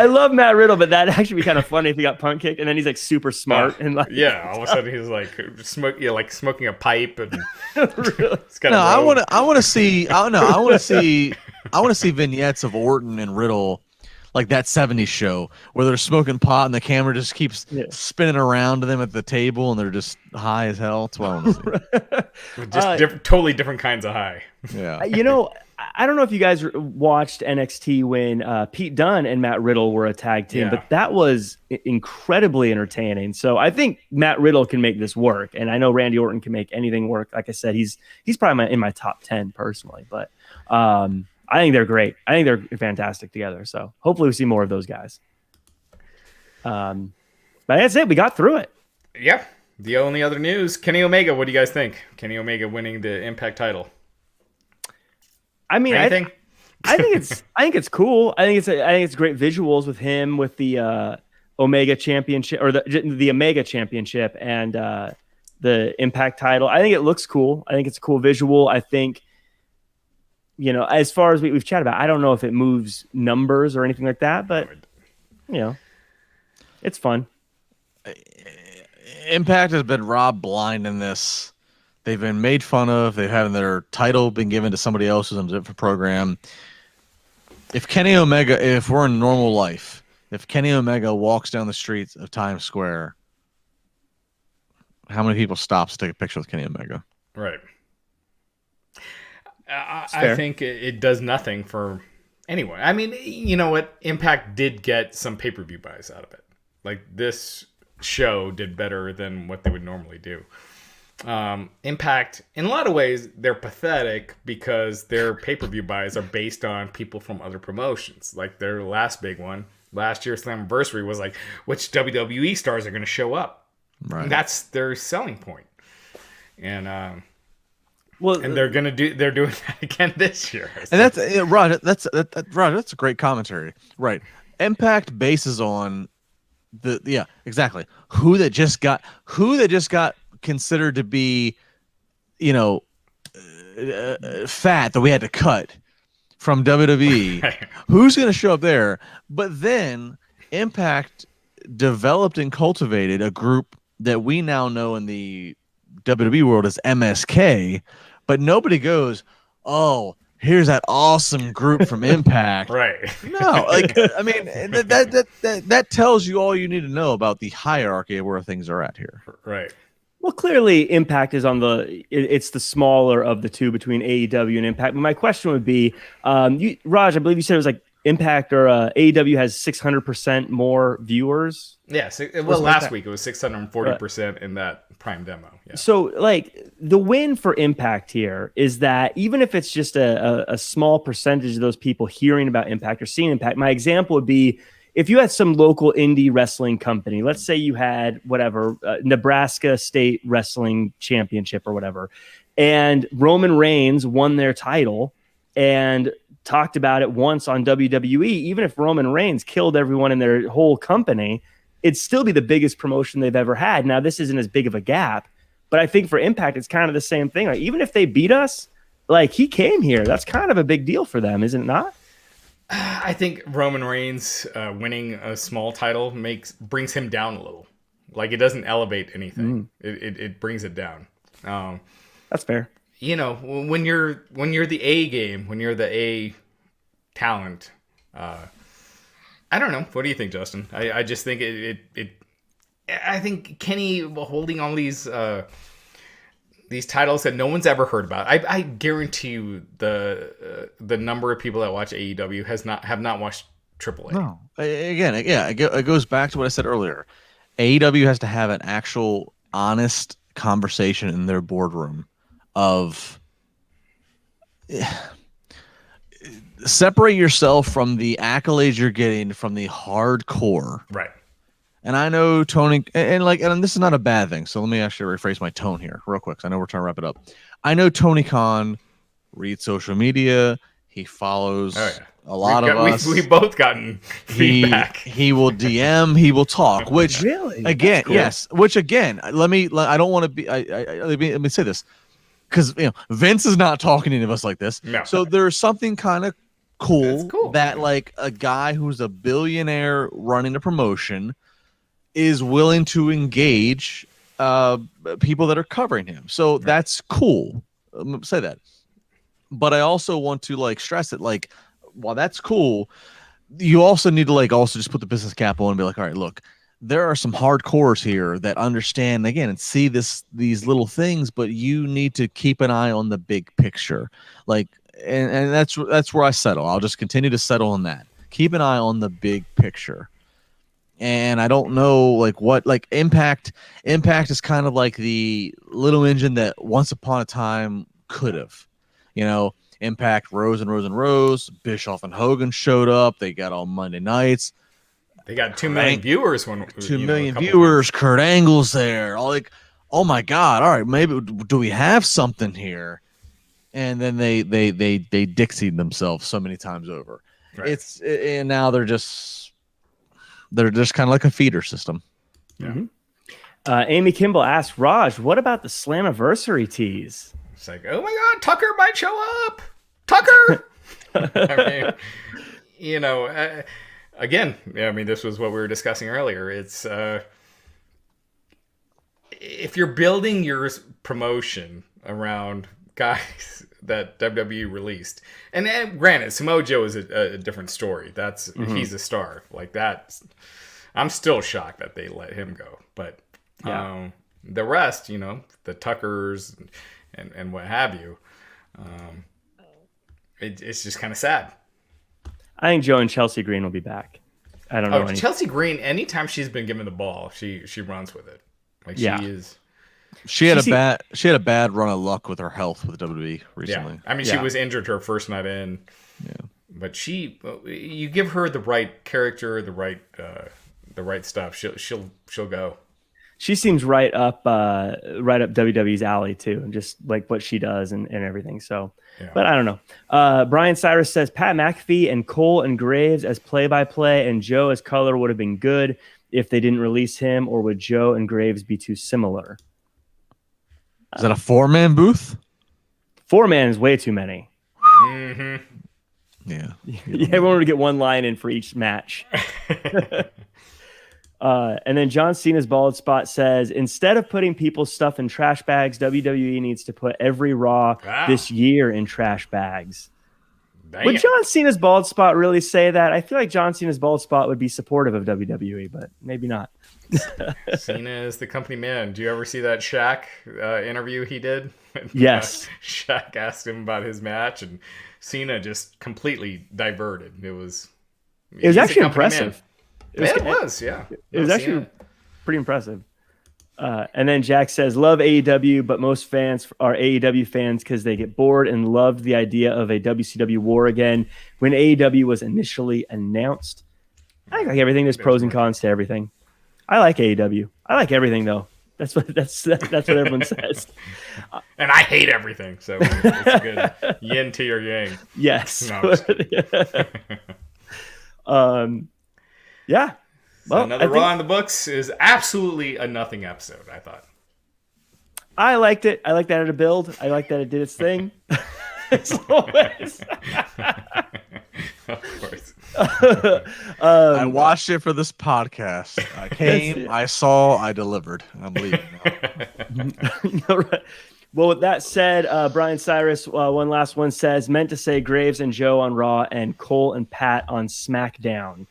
[SPEAKER 1] love Matt Riddle, but that'd actually be kind of funny if he got punt kicked and then he's like super smart and like
[SPEAKER 2] all of a sudden he's like smoking a pipe and
[SPEAKER 1] really?
[SPEAKER 3] I want to see vignettes of Orton and Riddle, like that 70s show where they're smoking pot and the camera just keeps spinning around to them at the table and they're just high as hell. That's what I want to see.
[SPEAKER 2] Just totally different kinds of high.
[SPEAKER 3] Yeah.
[SPEAKER 1] I don't know if you guys watched NXT when Pete Dunne and Matt Riddle were a tag team, but that was incredibly entertaining. So I think Matt Riddle can make this work, and I know Randy Orton can make anything work. Like I said, he's probably in my top 10 personally, but I think they're great. I think they're fantastic together. So hopefully we see more of those guys. But that's it. We got through it.
[SPEAKER 2] Yeah. The only other news, Kenny Omega. What do you guys think? Kenny Omega winning the Impact title.
[SPEAKER 1] I mean, I think it's cool. I think it's great visuals with him with the Omega Championship or the Omega Championship and the Impact title. I think it looks cool. I think it's a cool visual. I think, as far as we've chatted about, I don't know if it moves numbers or anything like that, but it's fun.
[SPEAKER 3] Impact has been robbed blind in this. They've been made fun of. They've had their title been given to somebody else who's on a different program. If we're in normal life, if Kenny Omega walks down the streets of Times Square, how many people stops to take a picture with Kenny Omega?
[SPEAKER 2] Right. I think it does nothing for anyone. I mean, you know what? Impact did get some pay-per-view buys out of it. Like, this show did better than what they would normally do. Impact, in a lot of ways, they're pathetic because their pay-per-view buys are based on people from other promotions. Like their last big one, last year's Slammiversary, was like, which WWE stars are going to show up?
[SPEAKER 3] Right.
[SPEAKER 2] And that's their selling point. And
[SPEAKER 1] Well,
[SPEAKER 2] and they're doing that again this year. So.
[SPEAKER 3] And that's Rod. Rod. That's a great commentary. Right. Impact bases on exactly who that just got considered to be, fat that we had to cut from WWE.
[SPEAKER 2] Right.
[SPEAKER 3] Who's going to show up there? But then Impact developed and cultivated a group that we now know in the WWE world as MSK, but nobody goes, "Oh, here's that awesome group from Impact."
[SPEAKER 2] Right.
[SPEAKER 3] No, I mean that tells you all you need to know about the hierarchy of where things are at here.
[SPEAKER 2] Right.
[SPEAKER 1] Well, clearly, Impact is it's the smaller of the two between AEW and Impact. But my question would be, Raj, I believe you said it was like Impact or AEW has 600% more viewers.
[SPEAKER 2] Yes. Last week it was 640% in that Prime demo. Yeah.
[SPEAKER 1] So, like, the win for Impact here is that even if it's just a small percentage of those people hearing about Impact or seeing Impact, my example would be if you had some local indie wrestling company, let's say you had Nebraska State Wrestling Championship or whatever, and Roman Reigns won their title and talked about it once on WWE, even if Roman Reigns killed everyone in their whole company, it'd still be the biggest promotion they've ever had. Now, this isn't as big of a gap, but I think for Impact, it's kind of the same thing. Like, even if they beat us, like, he came here. That's kind of a big deal for them, isn't it not?
[SPEAKER 2] I think Roman Reigns winning a small title brings him down a little. Like, it doesn't elevate anything. It brings it down.
[SPEAKER 1] That's fair.
[SPEAKER 2] When you're the A game, when you're the A talent, I don't know. What do you think, Justin? I just think I think Kenny holding all these titles that no one's ever heard about. I guarantee you the number of people that watch AEW have not watched AAA.
[SPEAKER 3] No, again, it goes back to what I said earlier. AEW has to have an actual honest conversation in their boardroom of separate yourself from the accolades you're getting from the hardcore.
[SPEAKER 2] Right.
[SPEAKER 3] And I know Tony, and this is not a bad thing. So let me actually rephrase my tone here real quick. I know we're trying to wrap it up. I know Tony Khan reads social media. He follows a lot of us.
[SPEAKER 2] We've both gotten feedback.
[SPEAKER 3] He will DM. He will talk. Which
[SPEAKER 1] really,
[SPEAKER 3] again, cool. Yes. Which again, I don't want to be. Let me say this because Vince is not talking to any of us like this.
[SPEAKER 2] No.
[SPEAKER 3] So there's something kind of cool that like a guy who's a billionaire running a promotion is willing to engage people that are covering him. So that's cool. I'm gonna say that. But I also want to stress it, while that's cool, you also need to also just put the business cap on and be like, all right, look, there are some hardcores here that understand again and see these little things, but you need to keep an eye on the big picture. And that's where I settle. I'll just continue to settle on that. Keep an eye on the big picture. And I don't know Impact is kind of like the little engine that once upon a time could have. Impact rose and rose and rose. Bischoff and Hogan showed up. They got on Monday nights.
[SPEAKER 2] They got 2 million viewers.
[SPEAKER 3] 2 million viewers. Kurt Angle's there. Oh my God! All right, maybe do we have something here? And then they Dixied themselves so many times over.
[SPEAKER 2] Right.
[SPEAKER 3] And now they're just kind of like a feeder system.
[SPEAKER 2] Yeah.
[SPEAKER 1] Mm-hmm. Amy Kimball asked Raj, "What about the Slammiversary tease?"
[SPEAKER 2] It's like, oh my God, Tucker might show up. Tucker. Again, this was what we were discussing earlier. It's if you're building your promotion around guys that WWE released, and granted, Samoa Joe is a different story. He's a star like that. I'm still shocked that they let him go, but the rest, the Tuckers and what have you, it's just kind of sad.
[SPEAKER 1] I think Joe and Chelsea Green will be back. I don't know.
[SPEAKER 2] Chelsea Green, anytime she's been given the ball, she runs with it. She is.
[SPEAKER 3] She had a bad run of luck with her health with WWE recently.
[SPEAKER 2] Yeah. She was injured her first night in. Yeah. But you give her the right character, the right stuff, she'll go.
[SPEAKER 1] she seems right up WWE's alley too, and just like what she does and everything. So, yeah. But I don't know. Brian Cyrus says Pat McAfee and Cole and Graves as play-by-play and Joe as color would have been good if they didn't release him, or would Joe and Graves be too similar?
[SPEAKER 3] Is that a 4-man booth?
[SPEAKER 1] 4-man is way too many.
[SPEAKER 2] Mm-hmm.
[SPEAKER 3] Yeah.
[SPEAKER 1] Yeah, we wanted to get one line in for each match. And then John Cena's bald spot says, instead of putting people's stuff in trash bags, WWE needs to put every Raw this year in trash bags. Damn. Would John Cena's bald spot really say that? I feel like John Cena's bald spot would be supportive of WWE, but maybe not.
[SPEAKER 2] Cena is the company man. Do you ever see that Shaq interview he did?
[SPEAKER 1] Yes.
[SPEAKER 2] Shaq asked him about his match, and Cena just completely diverted. It was
[SPEAKER 1] actually impressive.
[SPEAKER 2] It was.
[SPEAKER 1] It was actually pretty impressive. And then Jack says, love AEW, but most fans are AEW fans because they get bored and loved the idea of a WCW war again when AEW was initially announced. I like everything. There's pros and cons to everything. I like AEW. I like everything, though. That's what everyone says.
[SPEAKER 2] And I hate everything. So it's a good yin to your yang.
[SPEAKER 1] Yes.
[SPEAKER 2] No,
[SPEAKER 1] yeah.
[SPEAKER 2] Well, so another Raw in the books is absolutely a nothing episode, I thought.
[SPEAKER 1] I liked it. I liked that it build. I liked that it did its thing. As always.
[SPEAKER 2] Of course.
[SPEAKER 3] I watched it for this podcast. I came, I saw, I delivered. I'm leaving now.
[SPEAKER 1] Right. Well, with that said, Brian Cyrus, one last one says, meant to say Graves and Joe on Raw and Cole and Pat on SmackDown.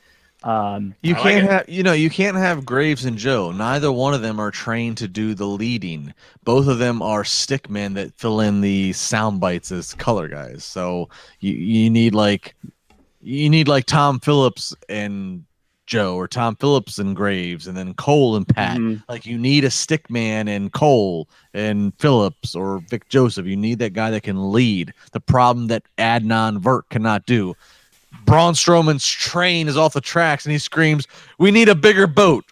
[SPEAKER 3] You can't have Graves and Joe. Neither one of them are trained to do the leading. Both of them are stickmen that fill in the sound bites as color guys. So you need like Tom Phillips and Joe, or Tom Phillips and Graves, and then Cole and Pat. Mm-hmm. Like you need a stickman and Cole and Phillips or Vic Joseph. You need that guy that can lead. The problem that Adnan Vert cannot do. Braun Strowman's train is off the tracks and he screams, "We need a bigger boat."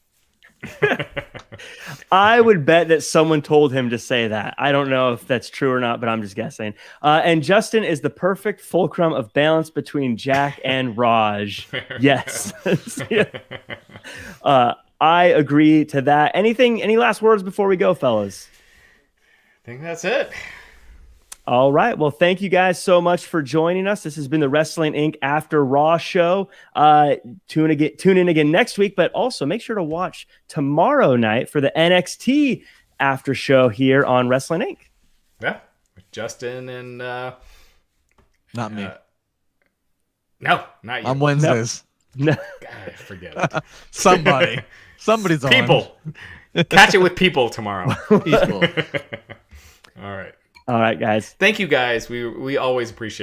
[SPEAKER 1] I would bet that someone told him to say that. I don't know if that's true or not, but I'm just guessing. And Justin is the perfect fulcrum of balance between Jack and Raj. Yes. I agree to that. Any last words before we go, fellas?
[SPEAKER 2] I think that's it.
[SPEAKER 1] All right. Well, thank you guys so much for joining us. This has been the Wrestling Inc. After Raw show. Tune in again next week, but also make sure to watch tomorrow night for the NXT after show here on Wrestling Inc.
[SPEAKER 2] Yeah, with Justin and
[SPEAKER 3] not me.
[SPEAKER 2] No, not you.
[SPEAKER 3] On Wednesdays.
[SPEAKER 1] No.
[SPEAKER 2] God, forget it.
[SPEAKER 3] Somebody's on.
[SPEAKER 2] People. Catch it with people tomorrow.
[SPEAKER 3] People.
[SPEAKER 2] All right.
[SPEAKER 1] All right, guys.
[SPEAKER 2] Thank you, guys. We always appreciate it.